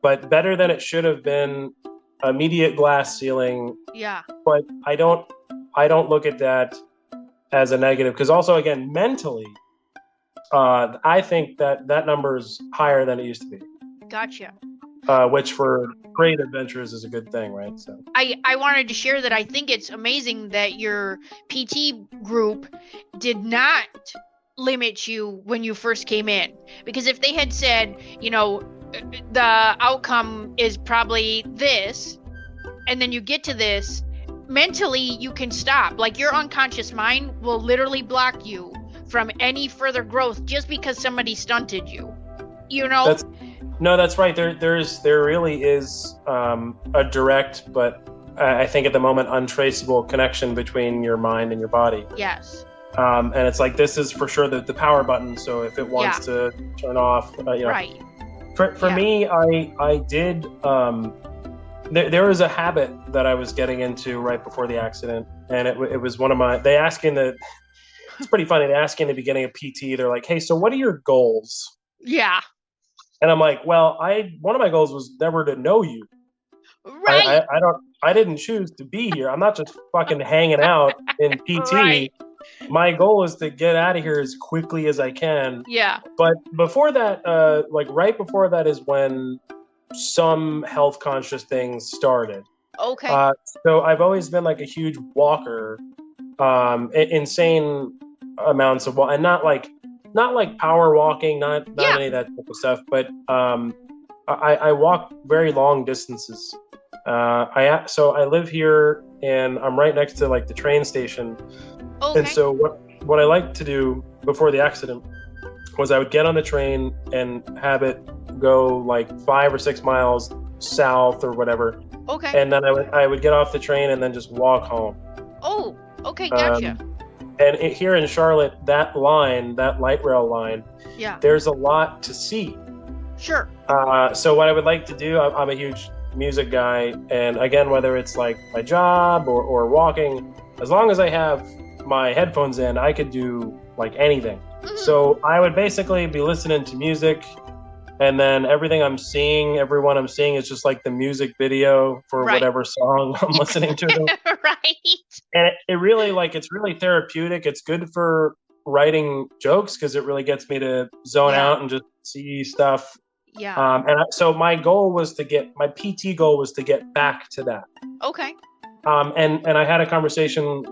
Speaker 2: But better than it should have been. Immediate glass ceiling.
Speaker 1: Yeah.
Speaker 2: But I don't look at that as a negative, because also, again, mentally, I think that number is higher than it used to be.
Speaker 1: Gotcha.
Speaker 2: Which for great adventures is a good thing, right? So
Speaker 1: I wanted to share that I think it's amazing that your PT group did not limit you when you first came in. Because if they had said, the outcome is probably this, and then you get to this, mentally you can stop. Like your unconscious mind will literally block you from any further growth just because somebody stunted you.
Speaker 2: That's right. There really is a direct, but I think at the moment untraceable connection between your mind and your body.
Speaker 1: Yes.
Speaker 2: And it's like, this is for sure the power button. So if it wants to turn off,
Speaker 1: right.
Speaker 2: For me, I did. There was a habit that I was getting into right before the accident, and it was one of my. They ask it's pretty funny. They ask in the beginning of PT. They're like, "Hey, so what are your goals?"
Speaker 1: Yeah.
Speaker 2: And I'm like, "Well, one of my goals was never to know you.
Speaker 1: Right.
Speaker 2: I didn't choose to be here. I'm not just fucking hanging out in PT."
Speaker 1: Right.
Speaker 2: My goal is to get out of here as quickly as I can.
Speaker 1: Yeah.
Speaker 2: But before that, right before that is when some health conscious things started.
Speaker 1: Okay.
Speaker 2: So I've always been like a huge walker, insane amounts of and not like power walking, not any of that type of stuff. But I walk very long distances. So I live here, and I'm right next to like the train station.
Speaker 1: Okay.
Speaker 2: And so what I liked to do before the accident was I would get on the train and have it go like 5 or 6 miles south or whatever.
Speaker 1: Okay.
Speaker 2: And then I would get off the train and then just walk home.
Speaker 1: Oh, okay, gotcha.
Speaker 2: And here in Charlotte, that light rail line, there's a lot to see.
Speaker 1: Sure.
Speaker 2: So what I would like to do, I'm a huge music guy, and again, whether it's like my job or walking, as long as I have my headphones in, I could do like anything. Mm-hmm. So I would basically be listening to music, and then everyone I'm seeing is just like the music video for whatever song I'm listening to.
Speaker 1: Right.
Speaker 2: And it really it's really therapeutic. It's good for writing jokes because it really gets me to zone out and just see stuff.
Speaker 1: Yeah.
Speaker 2: So my PT goal was to get back to that.
Speaker 1: Okay.
Speaker 2: And I had a conversation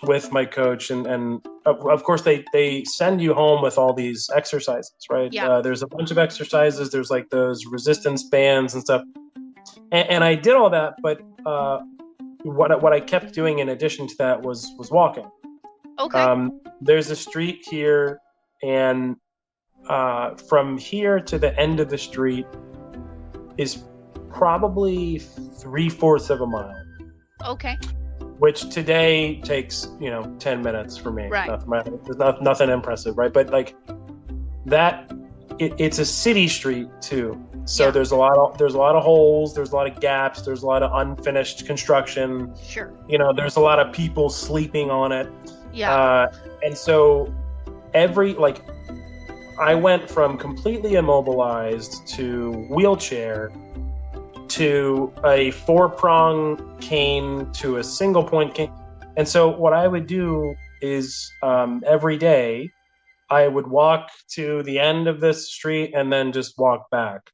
Speaker 2: with my coach, and of course they send you home with all these exercises, right?
Speaker 1: Yeah.
Speaker 2: There's a bunch of exercises. There's like those resistance bands and stuff. And I did all that, but what I kept doing in addition to that was walking.
Speaker 1: Okay.
Speaker 2: There's a street here, and from here to the end of the street is probably 3/4 of a mile.
Speaker 1: Okay.
Speaker 2: Which today takes 10 minutes for me.
Speaker 1: Right.
Speaker 2: There's nothing impressive, right? But like that, it's a city street too. So there's a lot of holes, there's a lot of gaps, there's a lot of unfinished construction.
Speaker 1: Sure.
Speaker 2: There's a lot of people sleeping on it.
Speaker 1: Yeah.
Speaker 2: And so I went from completely immobilized to wheelchair to a 4-prong cane to a single point cane. And so what I would do is every day I would walk to the end of this street and then just walk back,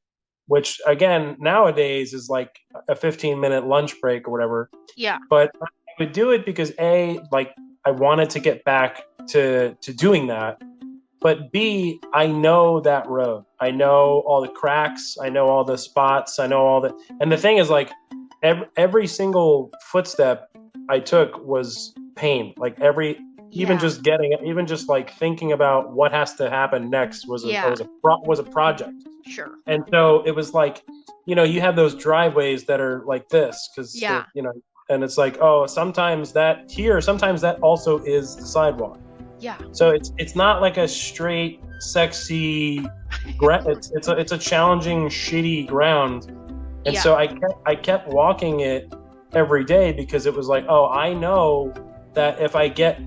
Speaker 2: which again, nowadays is like a 15-minute lunch break or whatever.
Speaker 1: Yeah.
Speaker 2: But I would do it because I wanted to get back to doing that. But B, I know that road. I know all the cracks. I know all the spots. I know and the thing is like every single footstep I took was pain. Like even just like thinking about what has to happen next was a project.
Speaker 1: Sure.
Speaker 2: And so it was like, you have those driveways that are like this because, and it's like, oh, sometimes that also is the sidewalk.
Speaker 1: Yeah.
Speaker 2: So it's not like a straight, sexy, it's a challenging, shitty ground. And so I kept walking it every day because it was like, oh, I know that if I get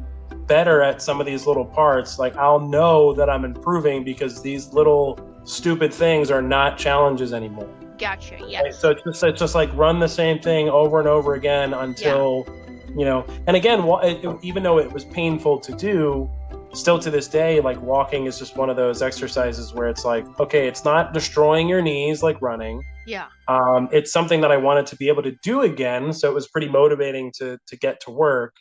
Speaker 2: better at some of these little parts, like I'll know that I'm improving because these little stupid things are not challenges anymore.
Speaker 1: Gotcha. Yes.
Speaker 2: Right? So it's just like run the same thing over and over again until and again, even though it was painful to do, still to this day, like walking is just one of those exercises where it's like, okay, it's not destroying your knees like running.
Speaker 1: Yeah.
Speaker 2: It's something that I wanted to be able to do again. So it was pretty motivating to get to work.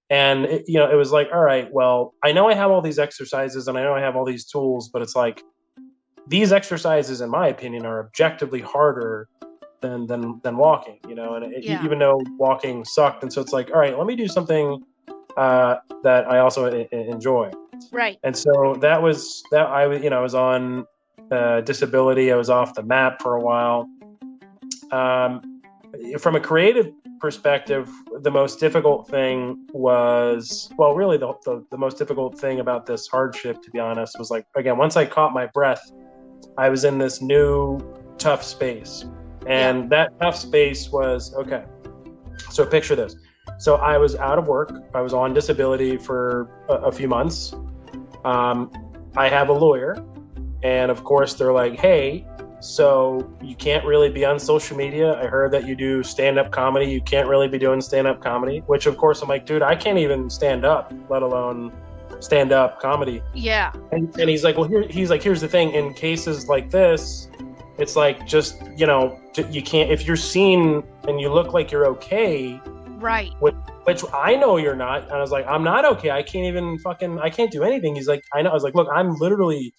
Speaker 2: And it was like, all right, well, I know I have all these exercises and I know I have all these tools, but it's like these exercises, in my opinion, are objectively harder than walking, and even though walking sucked. And so it's like, all right, let me do something that I also enjoy.
Speaker 1: Right.
Speaker 2: And so that was that. I was on disability. I was off the map for a while. From a creative perspective, the most difficult thing was, well, really the most difficult thing about this hardship, to be honest, was like, again, once I caught my breath, I was in this new tough space. And that tough space was, okay, so picture this. So I was out of work. I was on disability for a few months. I have a lawyer. And of course, they're like, hey, so you can't really be on social media. I heard that you do stand-up comedy. You can't really be doing stand-up comedy, which of course I'm like, dude, I can't even stand up, let alone stand-up comedy.
Speaker 1: Yeah.
Speaker 2: And he's like, well, here's the thing. In cases like this, it's like, just, you can't, if you're seen and you look like you're okay.
Speaker 1: Right.
Speaker 2: Which I know you're not. And I was like, I'm not okay. I can't even I can't do anything. He's like, I know. I was like, look, I'm literally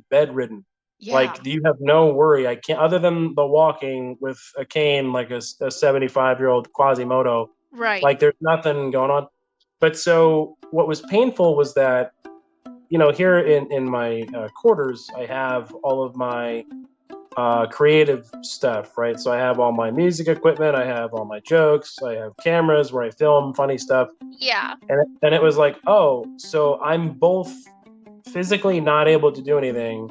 Speaker 2: bedridden.
Speaker 1: Yeah.
Speaker 2: Like, do you have no worry? I can't, other than the walking with a cane, like a 75-year-old Quasimodo.
Speaker 1: Right.
Speaker 2: Like, there's nothing going on. But so what was painful was that, here in my quarters, I have all of my creative stuff, right? So I have all my music equipment, I have all my jokes, I have cameras where I film funny stuff.
Speaker 1: Yeah.
Speaker 2: And it was like, oh, so I'm both physically not able to do anything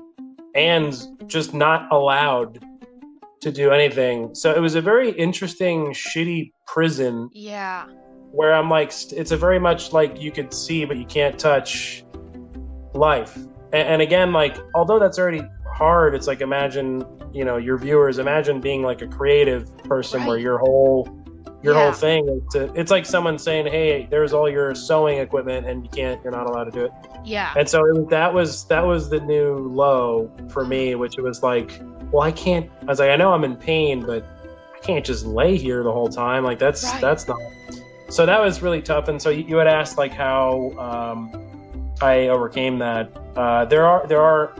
Speaker 2: and just not allowed to do anything. So it was a very interesting, shitty prison.
Speaker 1: Yeah.
Speaker 2: Where I'm like, it's a very much like you could see, but you can't touch life. And again, like, although that's already hard, it's like, imagine, your viewers, imagine being like a creative person, right, where your whole thing, it's like someone saying, hey, there's all your sewing equipment and you're not allowed to do it.
Speaker 1: Yeah.
Speaker 2: And so that was the new low for me, which it was like, well, I was like, I know I'm in pain, but I can't just lay here the whole time. Like, that's not. So that was really tough. And so you had asked like how I overcame that. There are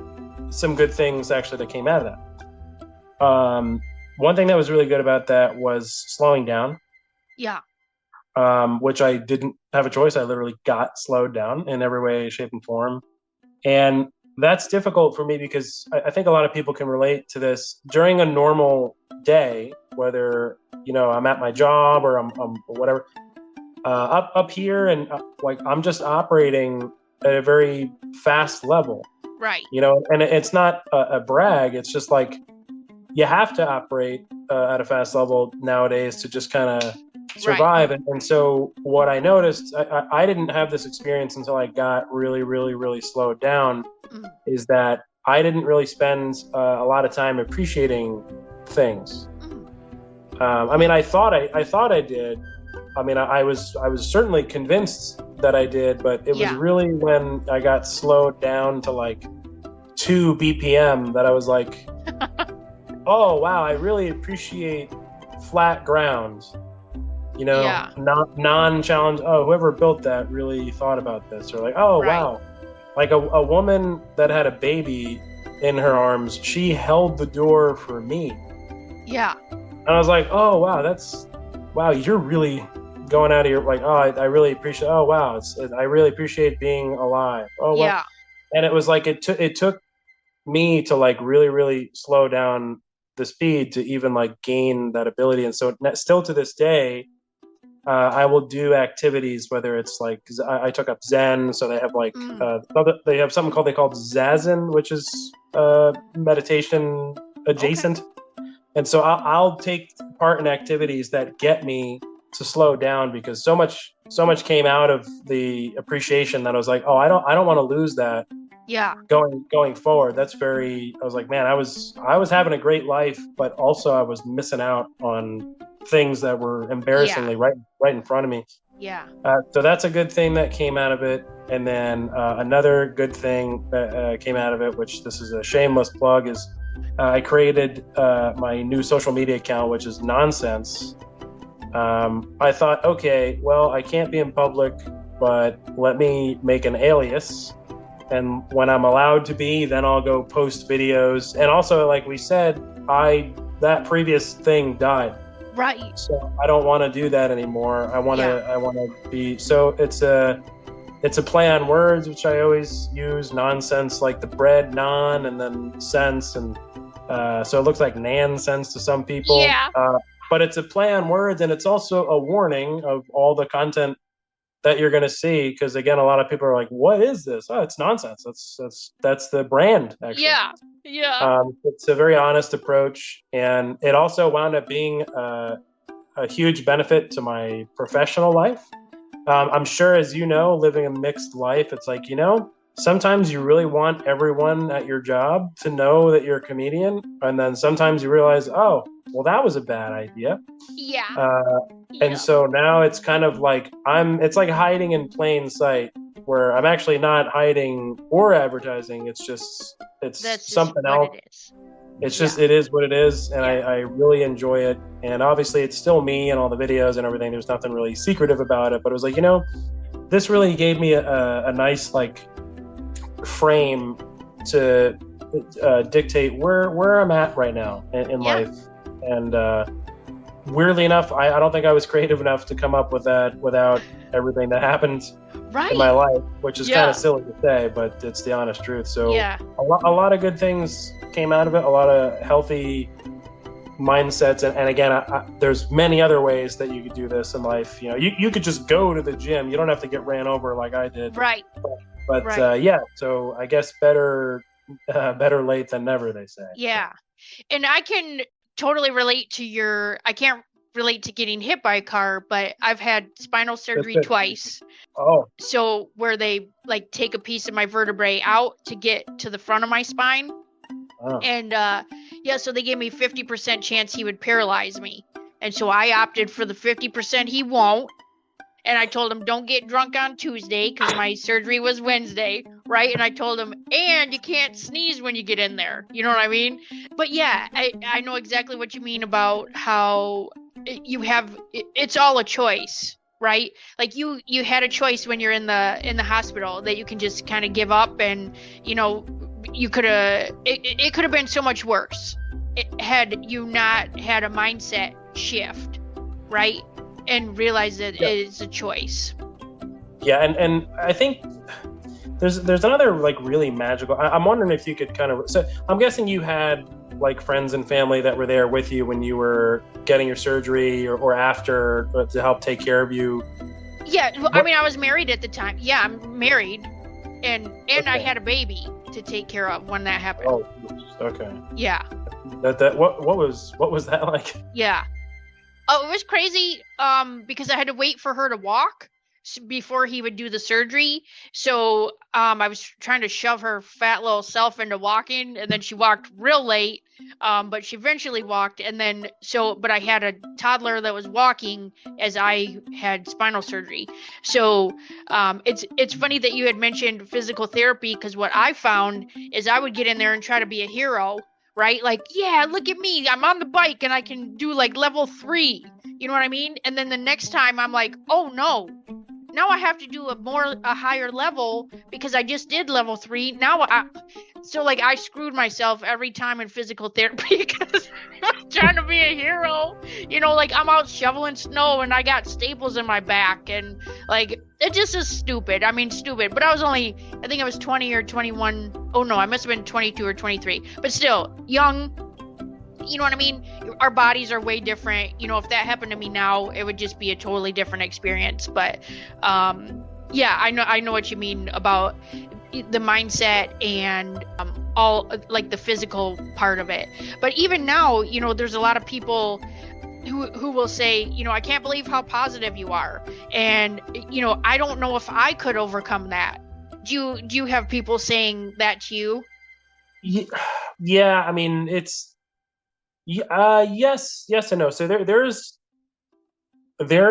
Speaker 2: some good things actually that came out of that. One thing that was really good about that was slowing down.
Speaker 1: Yeah.
Speaker 2: Which I didn't have a choice. I literally got slowed down in every way, shape, and form. And that's difficult for me because I think a lot of people can relate to this. During a normal day, whether, I'm at my job or I'm whatever, up here, and like, I'm just operating at a very fast level. Right. And it's not a brag. It's just like, you have to operate at a fast level nowadays to just kind of survive. Right. And so what I noticed, I didn't have this experience until I got really, really, really slowed down, is that I didn't really spend a lot of time appreciating things. I mean, I thought I did. I mean, I was certainly convinced that I did, but it was really when I got slowed down to like 2 BPM that I was like, oh, wow, I really appreciate flat ground. Non-challenge. Oh, whoever built that really thought about this. Or like, oh, wow. Like a woman that had a baby in her arms, she held the door for me. Yeah. And I was like, oh, wow, you're really going out of your, like, oh, I really appreciate, oh, wow, I really appreciate being alive. Oh, yeah. Wow. And it was like, it took me to like really, really slow down the speed to even like gain that ability. And so still to this day, I will do activities, whether it's like, I took up Zen. So they have like, they have something they call Zazen, which is meditation adjacent. Okay. And so I'll take part in activities that get me to slow down, because so much came out of the appreciation that I was like, oh, I don't want to lose that. Yeah. Going forward, I was like, man, I was having a great life, but also I was missing out on things that were embarrassingly right in front of me. Yeah. So that's a good thing that came out of it. And then another good thing that came out of it, which this is a shameless plug, is I created my new social media account, which is Naan Cents. I thought, okay, well, I can't be in public, but let me make an alias. And when I'm allowed to be, then I'll go post videos. And also, like we said, that previous thing died.
Speaker 1: Right.
Speaker 2: So I don't want to do that anymore. I want to be, so it's a play on words, which I always use. Nonsense, like the bread, naan, and then cents. And so it looks like Naan Cents to some people.
Speaker 1: Yeah.
Speaker 2: But it's a play on words, and it's also a warning of all the content that you're going to see. Because again, a lot of people are like, "What is this? Oh, it's nonsense. That's the brand." Actually,
Speaker 1: yeah.
Speaker 2: It's a very honest approach, and it also wound up being a huge benefit to my professional life. I'm sure, as you know, living a mixed life, it's like, sometimes you really want everyone at your job to know that you're a comedian, and then sometimes you realize, oh, well, that was a bad idea.
Speaker 1: Yeah.
Speaker 2: And so now it's kind of like it's like hiding in plain sight, where I'm actually not hiding or advertising. It's something else.
Speaker 1: It is.
Speaker 2: It's just, it is what it is. And I really enjoy it. And obviously it's still me and all the videos and everything. There's nothing really secretive about it, but it was like, this really gave me a nice, like, frame to dictate where I'm at right now in life. And weirdly enough, I don't think I was creative enough to come up with that without everything that happened in my life, which is kind of silly to say, but it's the honest truth. So a lot of good things came out of it, a lot of healthy mindsets. And again, there's many other ways that you could do this in life. You could just go to the gym. You don't have to get ran over like I did.
Speaker 1: Right.
Speaker 2: But so I guess better late than never, they say.
Speaker 1: Yeah. And I can totally relate to I can't relate to getting hit by a car, but I've had spinal surgery twice.
Speaker 2: Oh.
Speaker 1: So where they like take a piece of my vertebrae out to get to the front of my spine.
Speaker 2: Oh.
Speaker 1: And so they gave me 50% chance he would paralyze me. And so I opted for the 50% he won't. And I told him, don't get drunk on Tuesday because my surgery was Wednesday, right? And I told him, and you can't sneeze when you get in there. You know what I mean? But yeah, I know exactly what you mean about how it's all a choice, right? Like you had a choice when you're in the hospital that you can just kind of give up, and you could have it could have been so much worse had you not had a mindset shift, right? And realize that it is a choice.
Speaker 2: Yeah, and I think there's another like really magical. I'm wondering if you could kind of. So I'm guessing you had like friends and family that were there with you when you were getting your surgery or after to help take care of you.
Speaker 1: Yeah, I mean, I was married at the time. Yeah, I'm married, and I had a baby to take care of when that happened.
Speaker 2: Oh, okay.
Speaker 1: Yeah.
Speaker 2: What was that like?
Speaker 1: Yeah. Oh, it was crazy because I had to wait for her to walk before he would do the surgery. So I was trying to shove her fat little self into walking, and then she walked real late, but she eventually walked. And then but I had a toddler that was walking as I had spinal surgery. So it's funny that you had mentioned physical therapy, because what I found is I would get in there and try to be a hero. Right? Like, yeah, look at me. I'm on the bike and I can do like level 3. You know what I mean? And then the next time I'm like, oh no, now I have to do a higher level because I just did level 3. So like I screwed myself every time in physical therapy because I'm trying to be a hero. Like I'm out shoveling snow and I got staples in my back, and like it just is stupid. I mean, stupid. But I think I was 20 or 21. Oh no, I must have been 22 or 23. But still, young. You know what I mean? Our bodies are way different. If that happened to me now, it would just be a totally different experience. But yeah, I know what you mean about the mindset and all like the physical part of it. But even now, there's a lot of people who will say, I can't believe how positive you are. And, I don't know if I could overcome that. Do you have people saying that to you?
Speaker 2: Yeah, I mean, it's yes and no. So there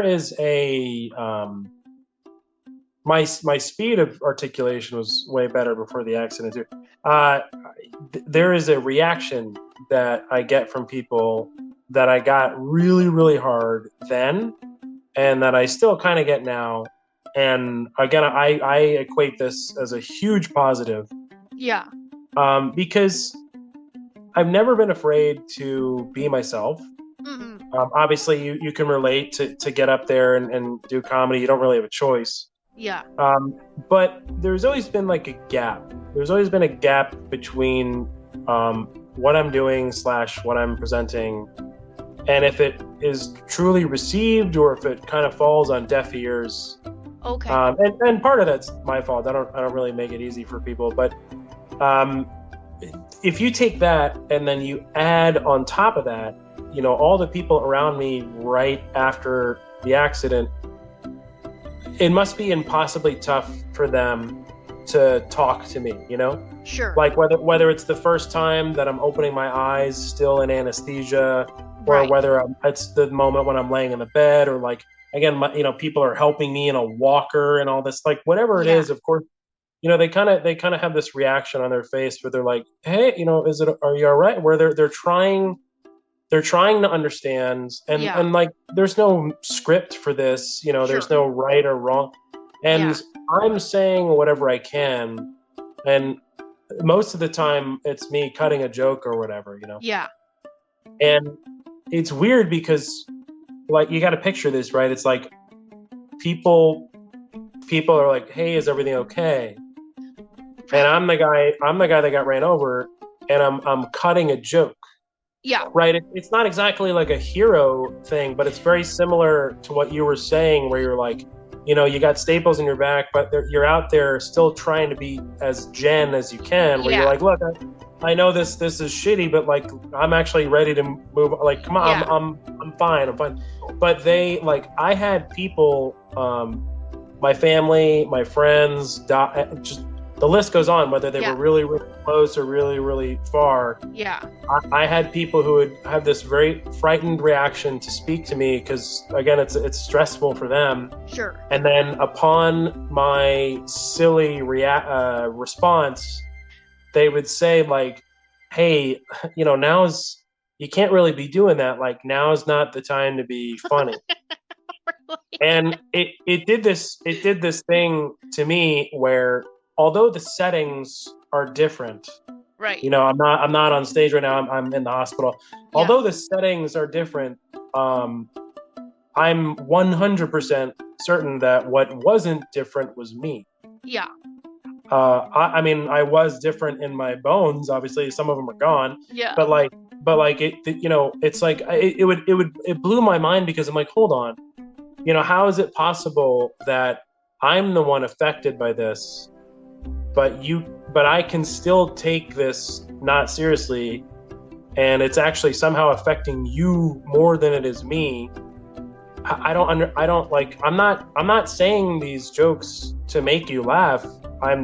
Speaker 2: is a my speed of articulation was way better before the accident too. There is a reaction that I get from people that I got really, really hard then, and that I still kind of get now. And again, I equate this as a huge positive.
Speaker 1: Yeah.
Speaker 2: Because I've never been afraid to be myself.
Speaker 1: Mm-hmm.
Speaker 2: Obviously, you can relate to get up there and do comedy. You don't really have a choice.
Speaker 1: Yeah.
Speaker 2: But there's always been like a gap. There's always been a gap between what I'm doing / what I'm presenting, and if it is truly received or if it kind of falls on deaf ears.
Speaker 1: Okay.
Speaker 2: And part of that's my fault. I don't really make it easy for people, but if you take that and then you add on top of that, all the people around me right after the accident, it must be impossibly tough for them to talk to me,
Speaker 1: Sure.
Speaker 2: Like whether it's the first time that I'm opening my eyes still in anesthesia, or
Speaker 1: Right.
Speaker 2: whether it's the moment when I'm laying in the bed, or like, again, people are helping me in a walker and all this, like whatever it is, of course, they kind of have this reaction on their face where they're like, hey, are you all right? Where they're trying to understand, and like there's no script for this, there's no right or wrong, and I'm saying whatever I can, and most of the time it's me cutting a joke or whatever,
Speaker 1: Yeah.
Speaker 2: And it's weird because, like, you got to picture this, right? It's like people are like, hey, is everything okay? And I'm the guy that got ran over, and I'm cutting a joke.
Speaker 1: Yeah.
Speaker 2: Right. It's not exactly like a hero thing, but it's very similar to what you were saying, where you're like, you got staples in your back, but you're out there still trying to be as Jen as you can, where you're like, look, I know this is shitty, but like, I'm actually ready to move. Like, come on, I'm fine. But I had people, my family, my friends, just the list goes on, whether they were really, really close or really, really far.
Speaker 1: Yeah.
Speaker 2: I had people who would have this very frightened reaction to speak to me because, again, it's stressful for them.
Speaker 1: Sure.
Speaker 2: And then upon my silly response, they would say, like, hey, you can't really be doing that. Like, now is not the time to be funny.
Speaker 1: Really?
Speaker 2: And it did this thing to me where, although the settings are different,
Speaker 1: right?
Speaker 2: I'm not on stage right now. I'm in the hospital. Yeah. Although the settings are different, I'm 100% certain that what wasn't different was me.
Speaker 1: Yeah.
Speaker 2: I mean, I was different in my bones. Obviously, some of them are gone.
Speaker 1: Yeah.
Speaker 2: But it's like it blew my mind because I'm like, hold on, how is it possible that I'm the one affected by this? But I can still take this not seriously, and it's actually somehow affecting you more than it is me. I'm not saying these jokes to make you laugh.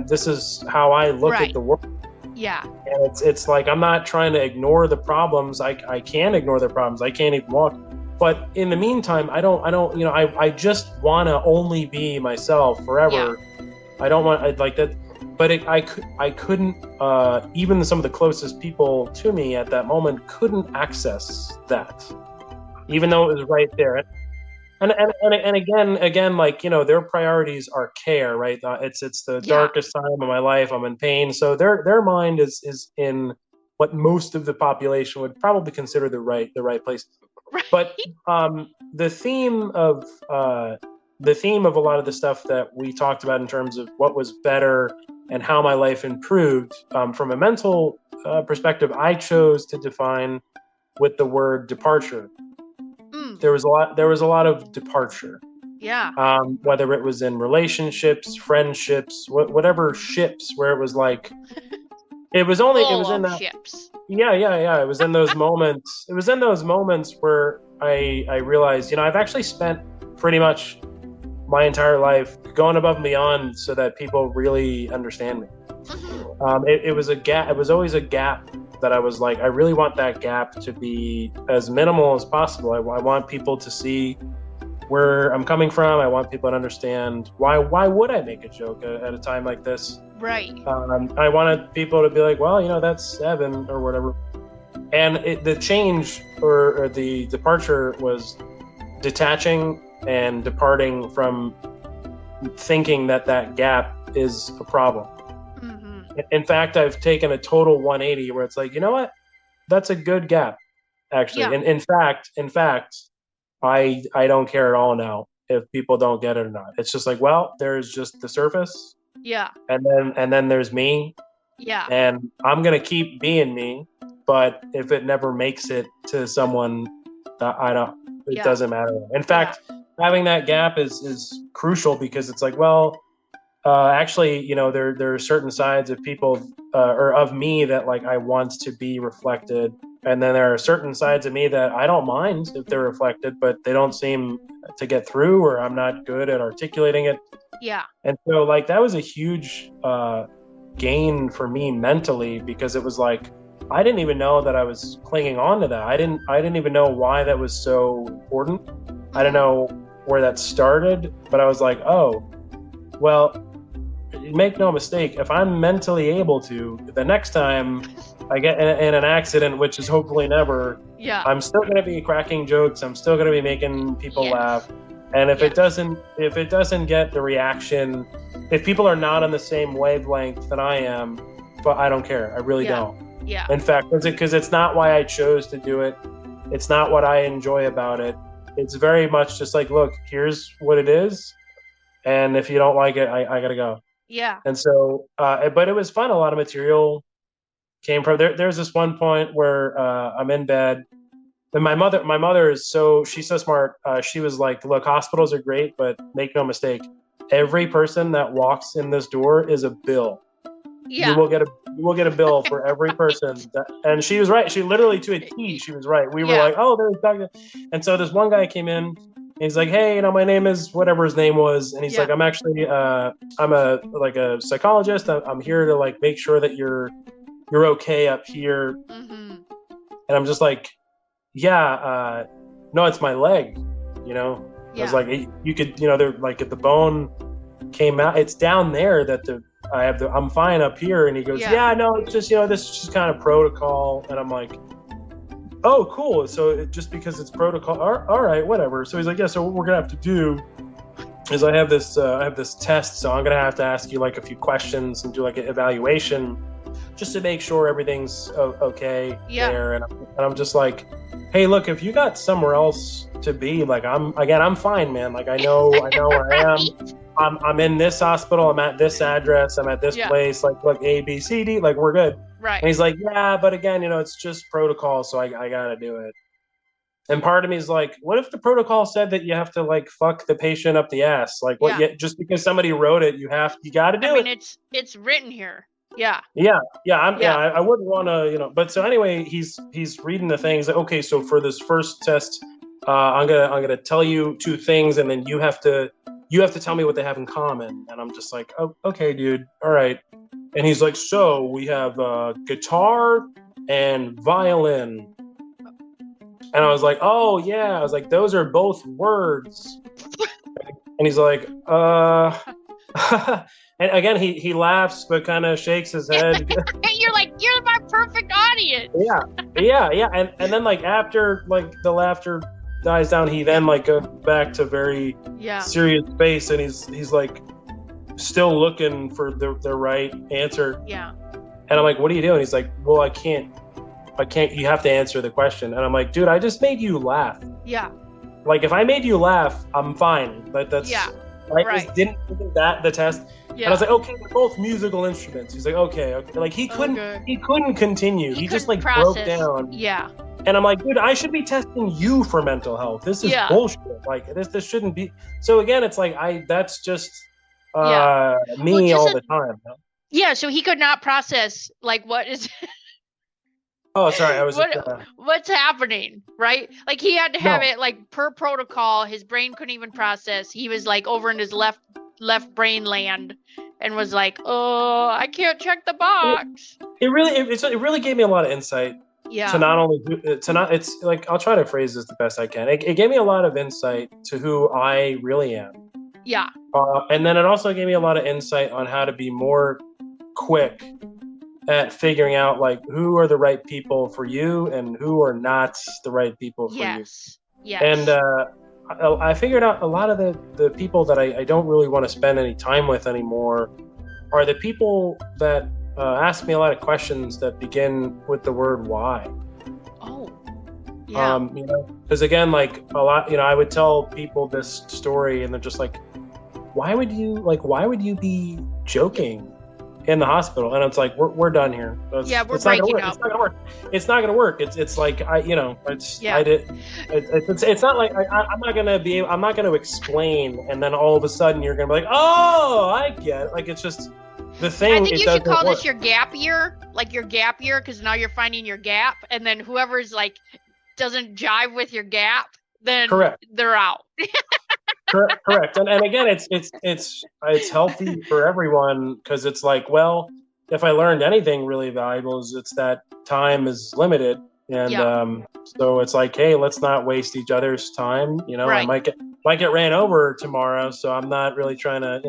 Speaker 2: This is how I look at the world. Yeah. And it's like, I'm not trying to ignore the problems. I can't ignore the problems. I can't even walk. But in the meantime, I just want to only be myself forever. Yeah. I don't want like that. But I couldn't, even some of the closest people to me at that moment couldn't access that, even though it was right there. And again, like, their priorities are care, right? It's the darkest time of my life. I'm in pain. So their mind is in what most of the population would probably consider the right place. Right. But the theme of a lot of the stuff that we talked about in terms of what was better and how my life improved, from a mental perspective, I chose to define with the word departure. There was a lot of departure. Yeah. Whether it was in relationships, friendships, whatever ships, where it was like, it was in that ships. Yeah. It was in those moments. It was in those moments where I realized, I've actually spent pretty much my entire life going above and beyond so that people really understand me. Mm-hmm. It was a gap. It was always a gap that I was like, I really want that gap to be as minimal as possible. I want people to see where I'm coming from. I want people to understand why would I make a joke at a time like this? Right. I wanted people to be like, well, that's Evan or whatever. And the change or the departure was detaching and departing from thinking that gap is a problem. Mm-hmm. In fact, I've taken a total 180 where it's like, you know what? That's a good gap, actually.
Speaker 1: Yeah.
Speaker 2: And in fact, I don't care at all now if people don't get it or not. It's just like, well, there's just the surface.
Speaker 1: Yeah.
Speaker 2: And then there's me.
Speaker 1: Yeah.
Speaker 2: And I'm gonna keep being me, but if it never makes it to someone, it doesn't matter. In fact, having that gap is crucial because it's like, well, actually, you know, there are certain sides of people or of me that like I want to be reflected, and then there are certain sides of me that I don't mind if they're reflected, but they don't seem to get through, or I'm not good at articulating it.
Speaker 1: Yeah.
Speaker 2: And so like that was a huge gain for me mentally, because it was like I didn't even know that I was clinging on to that. I didn't even know why that was so important. I don't know where that started, but I was like, oh, well, make no mistake, if I'm mentally able to, the next time I get in an accident, which is hopefully never, I'm still going to be cracking jokes. I'm still going to be making people laugh. And if it doesn't get the reaction, if people are not on the same wavelength that I am, but I don't care. I really don't.
Speaker 1: Yeah.
Speaker 2: In fact, because it's not why I chose to do it. It's not what I enjoy about it. It's very much just like, look, here's what it is. And if you don't like it, I got to go.
Speaker 1: Yeah.
Speaker 2: And so, but it was fun. A lot of material came from there. There's this one point where I'm in bed. And my mother is she's so smart. She was like, look, hospitals are great, but make no mistake, every person that walks in this door is a bill.
Speaker 1: Yeah.
Speaker 2: You will get a bill for every person. And she was right. She literally to a T, she was right. We were like, oh, there's Dr. And so this one guy came in, and he's like, hey, you know, my name is whatever his name was. And he's like, I'm actually, I'm a psychologist. I'm here to like make sure that you're okay up here. Mm-hmm. And I'm just like, no, it's my leg, you know. I was like, you could, you know, they're like, if the bone came out, it's down there that I'm fine up here. And he goes, no, it's just, you know, this is just kind of protocol. And I'm like, oh, cool. So just because it's protocol, all right, whatever. So he's like, so what we're gonna have to do is I have this test, so I'm gonna have to ask you like a few questions and do like an evaluation just to make sure everything's okay there. And I'm just like, hey, look, if you got somewhere else to be, like I'm fine, man. Like I know where I am. I'm in this hospital. I'm at this address. I'm at this place. Like, look, A, B, C, D. Like, we're good.
Speaker 1: Right.
Speaker 2: And he's like, but again, you know, it's just protocol, so I gotta do it. And part of me is like, what if the protocol said that you have to like fuck the patient up the ass? Like, what? Just because somebody wrote it, you gotta do it.
Speaker 1: I mean, it's written here. Yeah.
Speaker 2: I wouldn't want to, you know. But so anyway, he's reading the things. Like, okay, so for this first test, I'm gonna tell you two things, and then you have to tell me what they have in common. And I'm just like, oh, okay, dude, all right. And he's like, so we have guitar and violin. And I was like, oh yeah. I was like, those are both words. And he's like, and again, he laughs, but kind of shakes his head.
Speaker 1: You're like, you're my perfect audience.
Speaker 2: Yeah. And then like after like the laughter dies down, he then like goes back to very serious face, and he's like still looking for the right answer.
Speaker 1: Yeah.
Speaker 2: And I'm like, what are you doing? He's like, well, I can't, you have to answer the question. And I'm like, dude, I just made you laugh.
Speaker 1: Yeah.
Speaker 2: Like if I made you laugh, I'm fine. But that's I just didn't do the test. Yeah. And I was like, okay, they're both musical instruments. He's like, okay. Like he couldn't continue. He just like broke down.
Speaker 1: Yeah.
Speaker 2: And I'm like, dude, I should be testing you for mental health. This is bullshit. Like this shouldn't be. So again, it's like that's just me all the time.
Speaker 1: Yeah. So he could not process like what is.
Speaker 2: Oh, sorry. I was.
Speaker 1: What's happening, right? Like he had to have it like per protocol. His brain couldn't even process. He was like over in his left brain land, and was like, "Oh, I can't check the box."
Speaker 2: It really gave me a lot of insight.
Speaker 1: Yeah.
Speaker 2: It's like, I'll try to phrase this the best I can. It gave me a lot of insight to who I really am.
Speaker 1: Yeah.
Speaker 2: And then it also gave me a lot of insight on how to be more quick at figuring out like who are the right people for you and who are not the right people for you.
Speaker 1: Yes.
Speaker 2: And I figured out a lot of the people that I don't really want to spend any time with anymore are the people that ask me a lot of questions that begin with the word why.
Speaker 1: Oh, yeah.
Speaker 2: Because again, like a lot, I would tell people this story and they're just like, why would you be joking in the hospital? And it's like, we're done here.
Speaker 1: We're breaking up.
Speaker 2: It's not gonna work. It's like it's not like I'm not gonna explain, and then all of a sudden you're gonna be like, oh, I get it. Like it's just the thing.
Speaker 1: I think you should call this your gap year, because now you're finding your gap, and then whoever's like doesn't jive with your gap, then they're out.
Speaker 2: Correct. And again, it's healthy for everyone because it's like, well, if I learned anything really valuable, it's that time is limited, and so it's like, hey, let's not waste each other's time. I might get ran over tomorrow, so I'm not really trying to,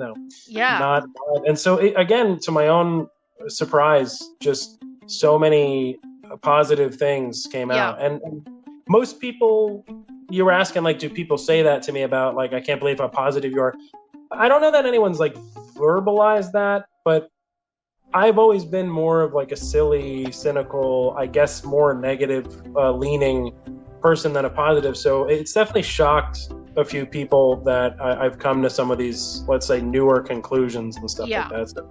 Speaker 2: not. And so again, to my own surprise, just so many positive things came out, and most people. You were asking, like, do people say that to me about, like, I can't believe how positive you are. I don't know that anyone's, like, verbalized that, but I've always been more of, like, a silly, cynical, I guess more negative leaning person than a positive. So it's definitely shocked a few people that I've come to some of these, let's say, newer conclusions and stuff like that. So,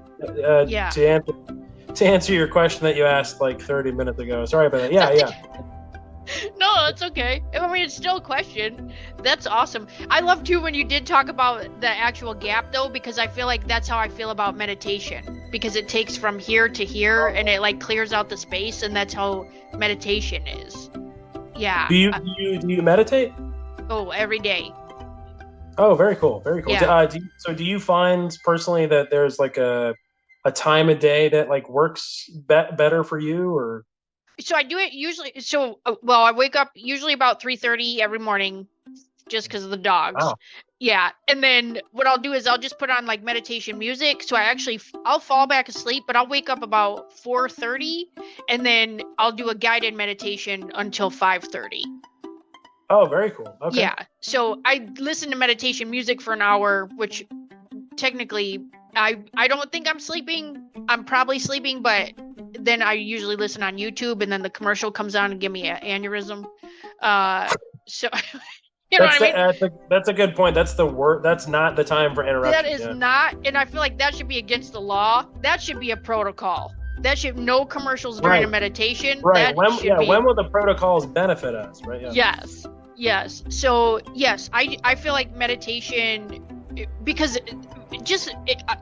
Speaker 2: to answer your question that you asked, like, 30 minutes ago. Sorry about that. Yeah.
Speaker 1: No, it's okay. I mean, it's still a question. That's awesome. I love too when you did talk about the actual gap though, because I feel like that's how I feel about meditation, because it takes from here to here and it like clears out the space, and that's how meditation is. Yeah.
Speaker 2: Do you meditate?
Speaker 1: Oh, every day.
Speaker 2: Oh, very cool. Very cool.
Speaker 1: Yeah.
Speaker 2: Do you find personally that there's like a time of day that like works better for you, or?
Speaker 1: So I do it usually. I wake up usually about 3:30 every morning, just because of the dogs.
Speaker 2: Wow.
Speaker 1: Yeah, and then what I'll do is I'll just put on like meditation music. So I'll fall back asleep, but I'll wake up about 4:30, and then I'll do a guided meditation until 5:30.
Speaker 2: Oh, very cool. Okay.
Speaker 1: Yeah. So I listen to meditation music for an hour, which technically I don't think I'm sleeping. I'm probably sleeping, but then I usually listen on YouTube, and then the commercial comes on and give me an aneurysm. So you know what I mean?
Speaker 2: That's a good point. That's the word. That's not the time for interruption.
Speaker 1: That is not, and I feel like that should be against the law. That should be a protocol. That should no commercials during a meditation.
Speaker 2: Right. When will the protocols benefit us? Right. Yeah.
Speaker 1: Yes. So yes, I feel like meditation, because just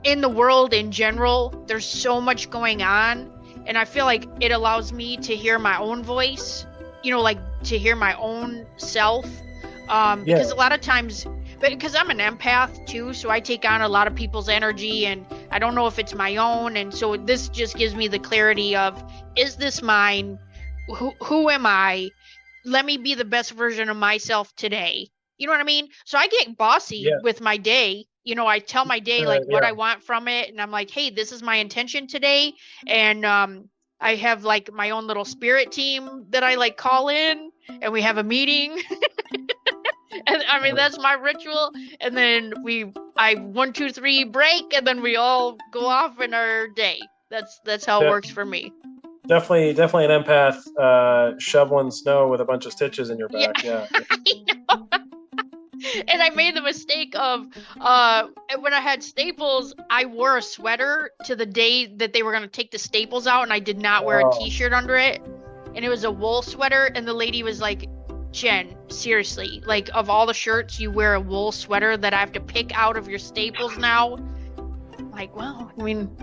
Speaker 1: in the world in general, there's so much going on. And I feel like it allows me to hear my own voice, like to hear my own self. Because a lot of times, because I'm an empath too, so I take on a lot of people's energy and I don't know if it's my own. And so this just gives me the clarity of, is this mine? Who am I? Let me be the best version of myself today. You know what I mean? So I get bossy with my day. I tell my day what I want from it, and I'm like, hey, this is my intention today. And I have like my own little spirit team that I like call in, and we have a meeting. And I mean, that's my ritual. And then I 1, 2, 3 break, and then we all go off in our day. That's how it works for me.
Speaker 2: Definitely an empath shoveling snow with a bunch of stitches in your back. Yeah.
Speaker 1: I know. And I made the mistake of when I had staples, I wore a sweater to the day that they were going to take the staples out, and I did not wear a t-shirt under it. And it was a wool sweater, and the lady was like, Jen, seriously, like of all the shirts, you wear a wool sweater that I have to pick out of your staples now? I'm like, well, I mean...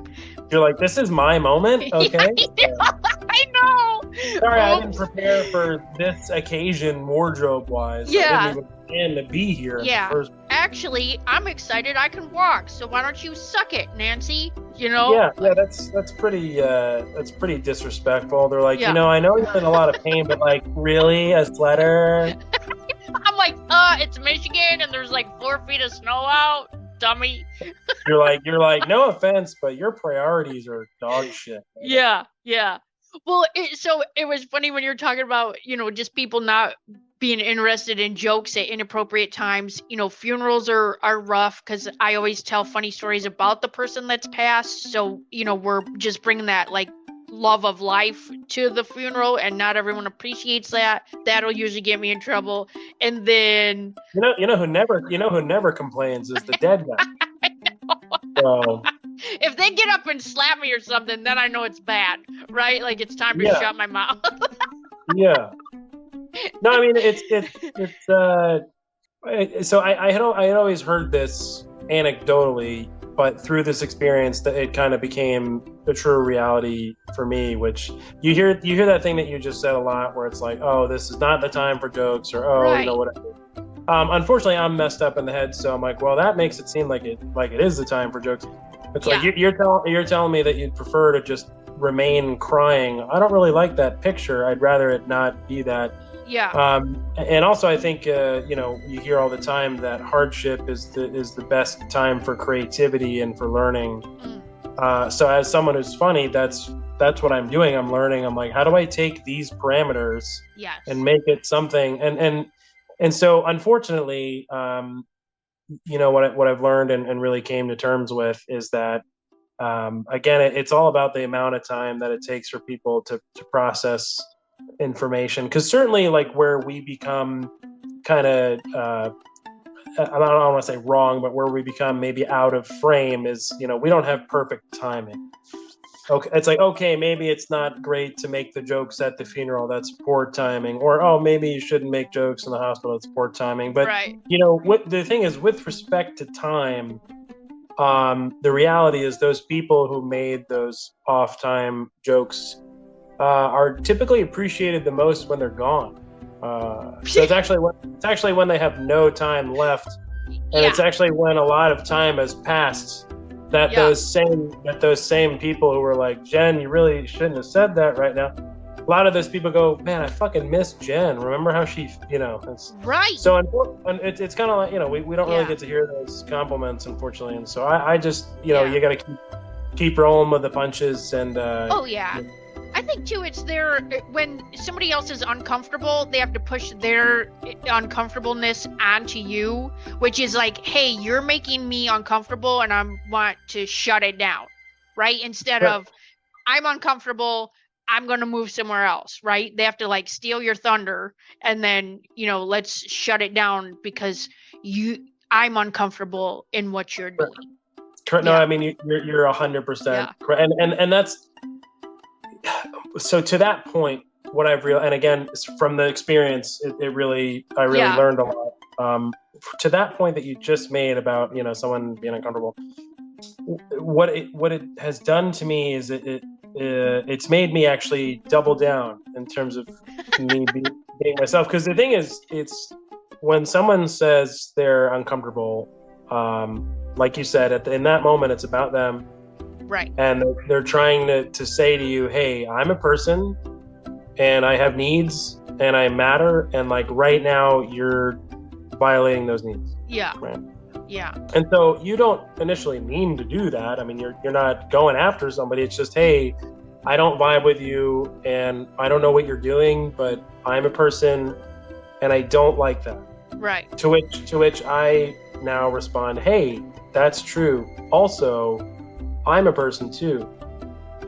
Speaker 2: You're like, this is my moment? Okay.
Speaker 1: I know.
Speaker 2: Sorry, I didn't prepare for this occasion wardrobe-wise.
Speaker 1: Yeah.
Speaker 2: I didn't even plan to be here.
Speaker 1: Yeah. Actually, I'm excited I can walk, so why don't you suck it, Nancy? Yeah,
Speaker 2: that's pretty disrespectful. They're like, I know you're in a lot of pain, but like, really, a sweater?
Speaker 1: I'm like, it's Michigan and there's like 4 feet of snow out. dummy.
Speaker 2: You're like, no offense, but your priorities are dog shit.
Speaker 1: Yeah. Well, so it was funny when you were talking about, just people not being interested in jokes at inappropriate times. Funerals are rough because I always tell funny stories about the person that's passed. So, we're just bringing that like love of life to the funeral, and not everyone appreciates that. That'll usually get me in trouble. And then
Speaker 2: you know who never complains is the dead guy.
Speaker 1: I know.
Speaker 2: So
Speaker 1: if they get up and slap me or something, then I know it's bad, right? Like it's time to shut my mouth.
Speaker 2: Yeah. No, I mean it's so I had always heard this anecdotally, but through this experience that it kind of became a true reality for me, which you hear that thing that you just said a lot where it's like, oh, this is not the time for jokes, or whatever. Unfortunately, I'm messed up in the head, so I'm like, well, that makes it seem like it is the time for jokes. It's like you're telling me that you'd prefer to just remain crying. I don't really like that picture. I'd rather it not be that.
Speaker 1: Yeah.
Speaker 2: And also, I think you hear all the time that hardship is the best time for creativity and for learning. So as someone who's funny, that's what I'm doing. I'm learning. I'm like, how do I take these parameters and make it something? And so, unfortunately, what I've learned and really came to terms with is that, again, it's all about the amount of time that it takes for people to process information. Because certainly, like, where we become kind of, I don't want to say wrong, but where we become maybe out of frame is, we don't have perfect timing. Okay, it's like, okay, maybe it's not great to make the jokes at the funeral. That's poor timing. Or, oh, maybe you shouldn't make jokes in the hospital. It's poor timing. But, what the thing is, with respect to time, the reality is those people who made those off-time jokes are typically appreciated the most when they're gone. So it's actually when they have no time left, and it's actually when a lot of time has passed that those same people who were like, Jen, you really shouldn't have said that right now. A lot of those people go, man, I fucking miss Jen. Remember how she, it's
Speaker 1: right.
Speaker 2: So it's kind of like, we don't really get to hear those compliments, unfortunately. And so I just, you got to keep rolling with the punches. And
Speaker 1: I think too, it's when somebody else is uncomfortable, they have to push their uncomfortableness onto you, which is like, hey, you're making me uncomfortable and I want to shut it down, right? Instead of, I'm uncomfortable, I'm going to move somewhere else, right? They have to like steal your thunder and then, let's shut it down because I'm uncomfortable in what you're doing.
Speaker 2: No, I mean, you're 100% correct. And that's, so to that point, what I've realized, and again, from the experience, I really learned a lot. To that point that you just made about, someone being uncomfortable, what it has done to me is it's made me actually double down in terms of me being myself. Because the thing is, it's when someone says they're uncomfortable, like you said, in that moment, it's about them.
Speaker 1: Right.
Speaker 2: And they're trying to say to you, hey, I'm a person and I have needs and I matter. And like right now you're violating those needs.
Speaker 1: Yeah.
Speaker 2: Right.
Speaker 1: Yeah.
Speaker 2: And so you don't initially mean to do that. I mean, you're not going after somebody. It's just, hey, I don't vibe with you and I don't know what you're doing, but I'm a person and I don't like that.
Speaker 1: Right.
Speaker 2: To which I now respond, hey, that's true. Also, I'm a person too.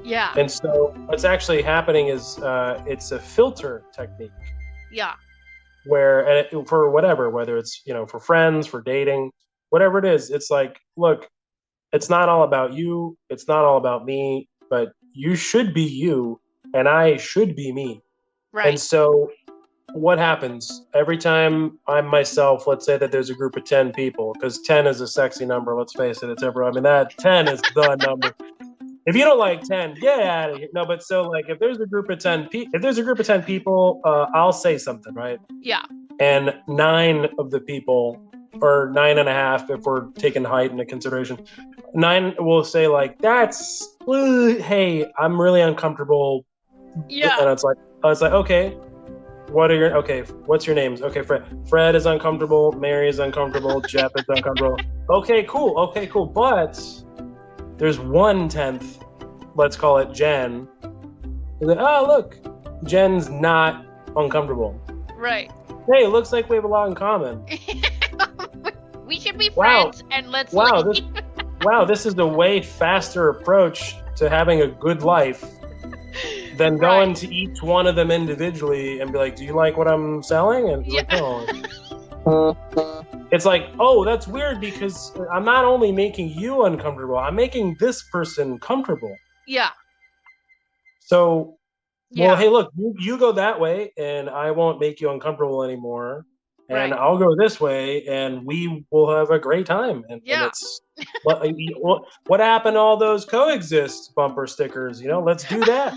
Speaker 1: Yeah.
Speaker 2: And so what's actually happening is it's a filter technique.
Speaker 1: Yeah.
Speaker 2: Where for whatever, whether it's, for friends, for dating, whatever it is, it's like, look, it's not all about you. It's not all about me, but you should be you and I should be me.
Speaker 1: Right.
Speaker 2: And so what happens every time I'm myself? Let's say that there's a group of 10 people, because 10 is a sexy number. Let's face it, that 10 is the number. If you don't like 10, get out of here. No, but so like if there's a group of 10 people, I'll say something, right?
Speaker 1: Yeah.
Speaker 2: And 9 of the people, or 9.5, if we're taking height into consideration, 9 will say like, hey, I'm really uncomfortable.
Speaker 1: Yeah.
Speaker 2: And it's like, okay. What's your names? Okay, Fred is uncomfortable, Mary is uncomfortable, Jeff is uncomfortable. Okay, cool. But there's 1/10, let's call it Jen. Oh, look, Jen's not uncomfortable.
Speaker 1: Right.
Speaker 2: Hey, it looks like we have a lot in common.
Speaker 1: We should be friends, and let's
Speaker 2: this is a way faster approach to having a good life than going to each one of them individually and be like, do you like what I'm selling? And like, no. It's like, oh, that's weird because I'm not only making you uncomfortable, I'm making this person comfortable.
Speaker 1: Yeah.
Speaker 2: So, well, hey, look, you go that way and I won't make you uncomfortable anymore. And I'll go this way and we will have a great time. And it's what happened to all those coexist bumper stickers? Let's do that.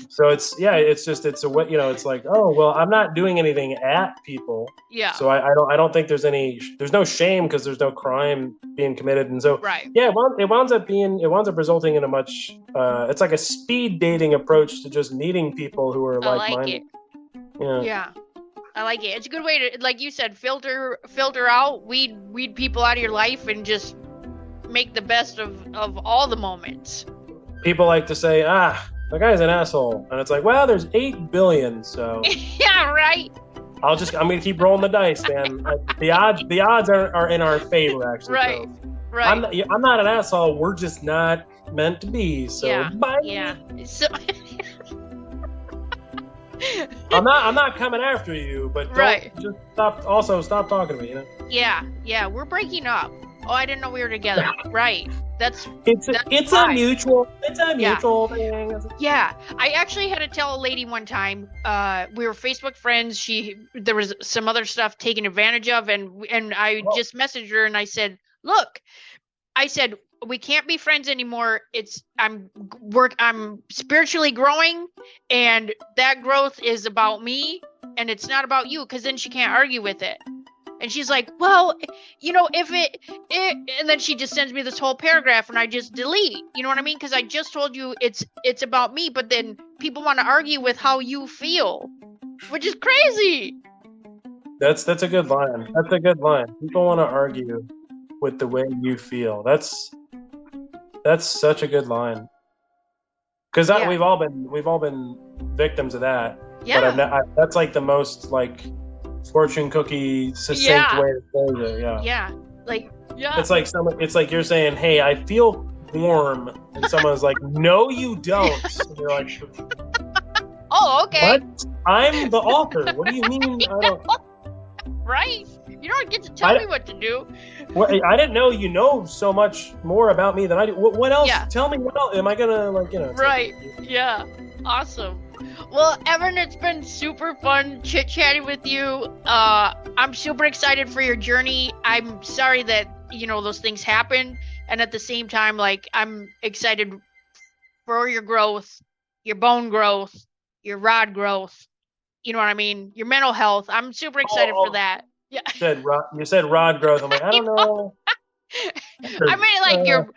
Speaker 2: So it's a way, it's like, oh, well, I'm not doing anything at people. Yeah. So I don't think there's no shame because there's no crime being committed. And so, it winds up resulting in a much, it's like a speed dating approach to just meeting people who are like-minded.
Speaker 1: Yeah. I like it. It's a good way to, like you said, filter out, weed people out of your life and just make the best of all the moments. People like to say,
Speaker 2: the guy's an asshole. And it's like, well, there's 8 billion, so.
Speaker 1: Yeah, right.
Speaker 2: I'm going to keep rolling the dice, man. The odds are in our favor, actually.
Speaker 1: Right.
Speaker 2: So.
Speaker 1: Right.
Speaker 2: I'm not an asshole. We're just not meant to be. So bye.
Speaker 1: Yeah. So
Speaker 2: I'm not coming after you, but just stop talking to me,
Speaker 1: Yeah, we're breaking up. Oh, I didn't know we were together. Right. It's
Speaker 2: a mutual thing.
Speaker 1: Yeah. I actually had to tell a lady one time, we were Facebook friends, there was some other stuff taken advantage of, and I just messaged her and I said, look, we can't be friends anymore. I'm spiritually growing, and that growth is about me, and it's not about you, because then she can't argue with it. And she's like, well, if it, and then she just sends me this whole paragraph, and I just delete. You know what I mean? Because I just told you it's about me, but then people want to argue with how you feel, which is crazy.
Speaker 2: That's a good line. People want to argue with the way you feel. That's such a good line. Because we've all been victims of that. Yeah. But that's like the most fortune cookie succinct way to say it. Yeah.
Speaker 1: Yeah.
Speaker 2: It's like you're saying, hey, I feel warm, and someone's like, no, you don't. And you're like,
Speaker 1: oh, okay.
Speaker 2: What? I'm the author. What do you mean? I don't.
Speaker 1: Right. You don't get to tell me what to do.
Speaker 2: Well, I didn't know you know so much more about me than I do. What else? Yeah. Tell me what else. Am I gonna
Speaker 1: Right. Yeah. Awesome. Well, Evan, it's been super fun chit-chatting with you. I'm super excited for your journey. I'm sorry that, those things happen. And at the same time, I'm excited for your growth, your bone growth, your rod growth. You know what I mean? Your mental health. I'm super excited for that. Yeah.
Speaker 2: You said rod growth. I'm like, I don't know.
Speaker 1: I mean,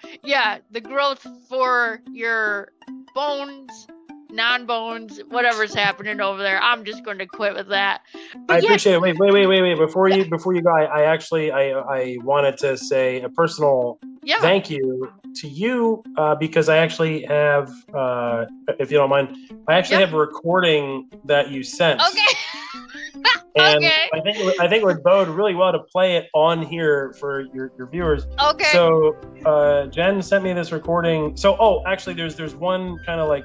Speaker 1: the growth for your bones, non-bones, whatever's happening over there. I'm just going to quit with that. But
Speaker 2: I appreciate it. Wait. Before you go, I wanted to say a personal thank you to you because I actually have, if you don't mind, have a recording that you sent.
Speaker 1: Okay.
Speaker 2: And I think it would bode really well to play it on here for your viewers.
Speaker 1: Okay.
Speaker 2: So Jen sent me this recording. So actually there's one kind of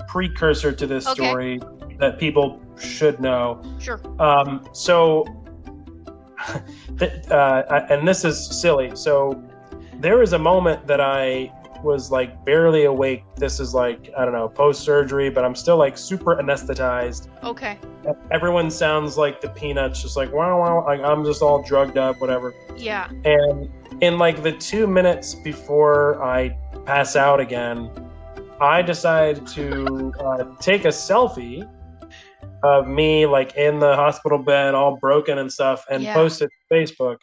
Speaker 2: precursor to this story that people should know.
Speaker 1: Sure.
Speaker 2: So and this is silly. So there was a moment that I was barely awake. This is I don't know, post-surgery, but I'm still super anesthetized.
Speaker 1: Okay.
Speaker 2: Everyone sounds like the Peanuts, just wow, wow. I'm just all drugged up, whatever.
Speaker 1: Yeah.
Speaker 2: And in the 2 minutes before I pass out again, I decided to take a selfie of me in the hospital bed, all broken and stuff, and post it to Facebook.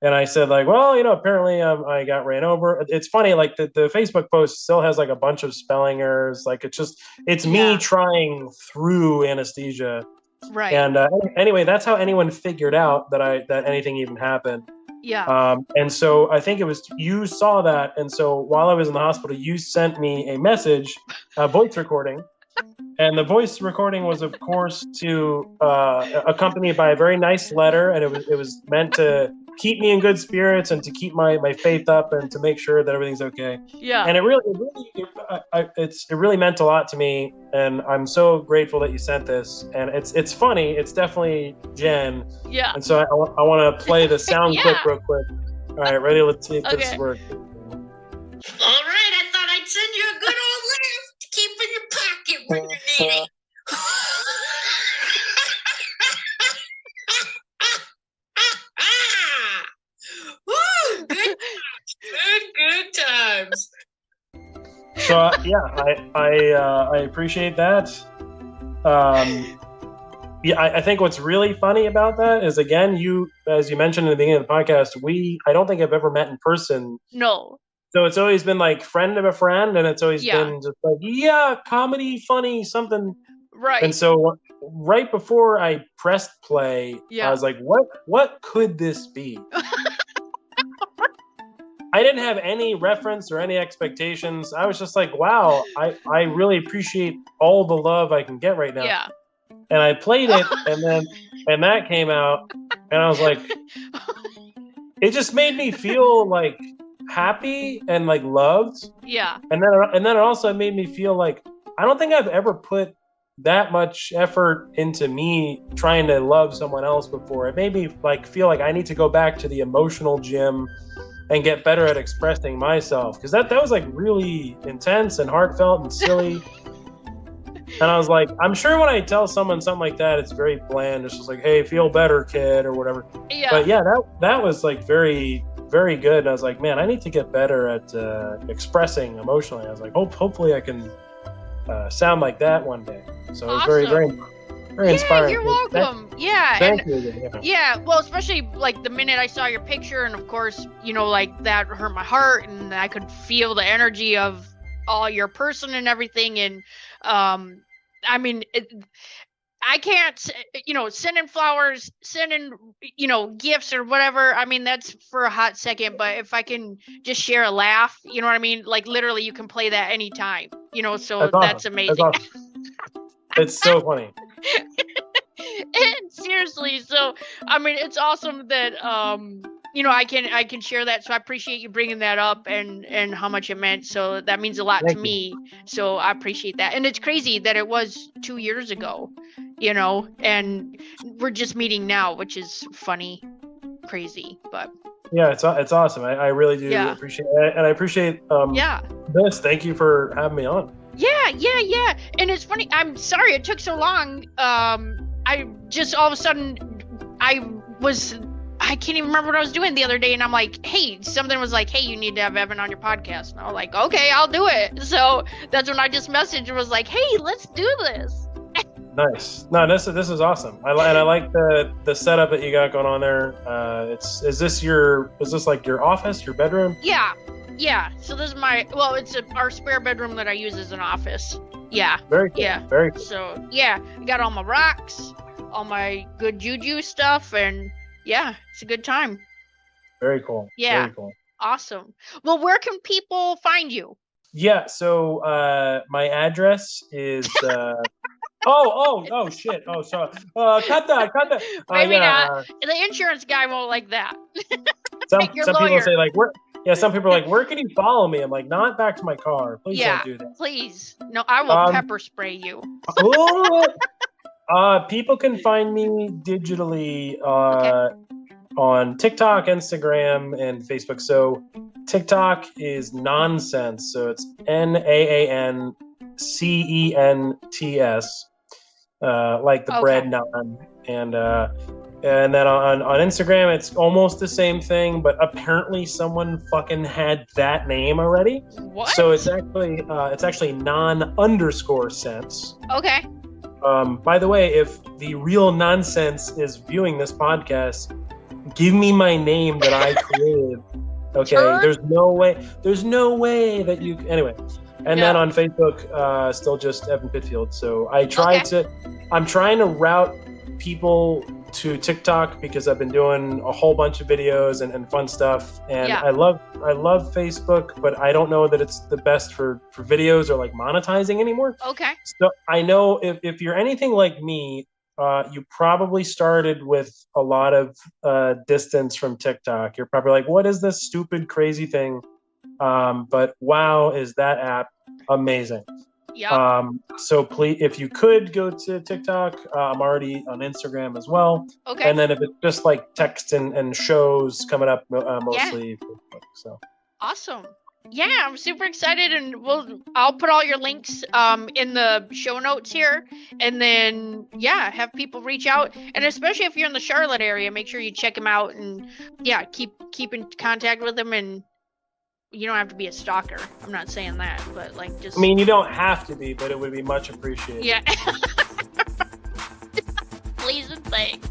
Speaker 2: And I said, like, well, apparently I got ran over. It's funny, like the Facebook post still has like a bunch of spelling errors. Like it's me trying through anesthesia.
Speaker 1: Right.
Speaker 2: And anyway, that's how anyone figured out that anything even happened.
Speaker 1: Yeah.
Speaker 2: And so I think it was you saw that, and so while I was in the hospital, you sent me a message, a voice recording, and the voice recording was, of course, accompanied by a very nice letter, and it was meant to keep me in good spirits and to keep my faith up and to make sure that everything's okay.
Speaker 1: Yeah.
Speaker 2: And it really meant a lot to me, and I'm so grateful that you sent this. And it's funny. It's definitely Jen.
Speaker 1: Yeah.
Speaker 2: And so I want to play the sound clip real quick. All right, ready? Let's see if this works.
Speaker 3: All right, I thought I'd send you a good old laugh to keep in your pocket when you need it. Woo! Good times.
Speaker 2: So I appreciate that. I think what's really funny about that is, again, as you mentioned in the beginning of the podcast, I don't think I've ever met in person.
Speaker 1: No.
Speaker 2: So it's always been like friend of a friend, and it's always been just like, comedy, funny, something.
Speaker 1: Right.
Speaker 2: And so right before I pressed play, I was like, what could this be? I didn't have any reference or any expectations. I was just like, wow, I really appreciate all the love I can get right now.
Speaker 1: Yeah.
Speaker 2: And I played it, and that came out, and I was like, it just made me feel like happy and like loved.
Speaker 1: Yeah.
Speaker 2: And then it also made me feel like I don't think I've ever put that much effort into me trying to love someone else before. It made me like feel like I need to go back to the emotional gym and get better at expressing myself, because that was like really intense and heartfelt and silly. And I was like, I'm sure when I tell someone something like that, it's very bland. It's just like, hey, feel better, kid, or whatever.
Speaker 1: Yeah.
Speaker 2: But yeah, that was like very, very good. And I was like, man, I need to get better at expressing emotionally. I was like, hopefully I can sound like that one day. So it was very, very, very inspiring.
Speaker 1: You're welcome.
Speaker 2: Thank you.
Speaker 1: Yeah, well, especially like the minute I saw your picture, and of course, like that hurt my heart, and I could feel the energy of all your person and everything. And I mean, I can't, sending flowers, sending, gifts or whatever. I mean, that's for a hot second, but if I can just share a laugh, you know what I mean? Like literally you can play that anytime, so that's amazing.
Speaker 2: That's awesome. It's so funny.
Speaker 1: And seriously, so I mean, it's awesome that I can share that. So I appreciate you bringing that up and how much it meant. So that means a lot to me. So I appreciate that. And it's crazy that it was 2 years ago, and we're just meeting now, which is funny, crazy, but
Speaker 2: yeah, it's awesome. I really do appreciate it, and I appreciate this. Thank you for having me on.
Speaker 1: Yeah. And it's funny. I'm sorry it took so long. I just all of a sudden I can't even remember what I was doing the other day, and I'm like, hey, something was like, hey, you need to have Evan on your podcast. And I was like, okay, I'll do it. So that's when I just messaged and was like, hey, let's do this.
Speaker 2: Nice. No, this is awesome. I like the setup that you got going on there. Is this like your office, your bedroom?
Speaker 1: Yeah. So this is it's our spare bedroom that I use as an office. Yeah.
Speaker 2: Very cool.
Speaker 1: Yeah.
Speaker 2: Very cool.
Speaker 1: So yeah, I got all my rocks, all my good juju stuff, and yeah, it's a good time. Very cool. Yeah. Very cool. Awesome. Well, where can people find you?
Speaker 2: Yeah. So my address is. Oh shit. Oh, sorry. Cut that.
Speaker 1: Maybe not. The insurance guy won't like that.
Speaker 2: Some people say like where. Yeah, some people are like, where can you follow me? I'm like, not back to my car. Please don't do that.
Speaker 1: Please. No, I will pepper spray you.
Speaker 2: People can find me digitally on TikTok, Instagram, and Facebook. So TikTok is Naan Cents. So it's NAANCENTS, like the bread naan. And then on Instagram, it's almost the same thing, but apparently someone fucking had that name already.
Speaker 1: What?
Speaker 2: So it's actually Naan_Cents.
Speaker 1: Okay.
Speaker 2: By the way, if the real nonsense is viewing this podcast, Give me my name that I created. Okay,
Speaker 1: Turd?
Speaker 2: there's no way that you. Anyway, and then on Facebook, still just Evan Pittfield. So I'm trying to route people to TikTok because I've been doing a whole bunch of videos and fun stuff. And I love Facebook, but I don't know that it's the best for videos or like monetizing anymore.
Speaker 1: Okay.
Speaker 2: So I know if you're anything like me, you probably started with a lot of distance from TikTok. You're probably like, what is this stupid, crazy thing? But wow, is that app amazing.
Speaker 1: Yep.
Speaker 2: So please, if you could go to TikTok, I'm already on Instagram as well.
Speaker 1: Okay.
Speaker 2: And then if it's just like text and shows coming up, mostly Facebook. So
Speaker 1: awesome. Yeah, I'm super excited, and I'll put all your links in the show notes here, and then have people reach out, and especially if you're in the Charlotte area, make sure you check them out, and keep in contact with them, and you don't have to be a stalker. I'm not saying that, but like just.
Speaker 2: I mean, you don't have to be, but it would be much appreciated.
Speaker 1: Yeah. Please and thanks.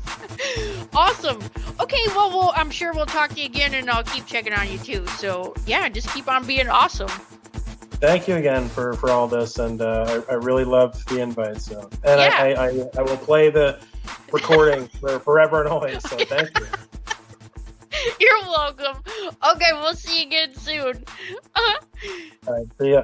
Speaker 1: Awesome. Okay, well, I'm sure we'll talk to you again, and I'll keep checking on you too. So just keep on being awesome.
Speaker 2: Thank you again for all this, and I really love the invite. So, and I will play the recording for forever and always. So thank you.
Speaker 1: You're welcome. Okay, we'll see you again soon.
Speaker 2: All right, see ya.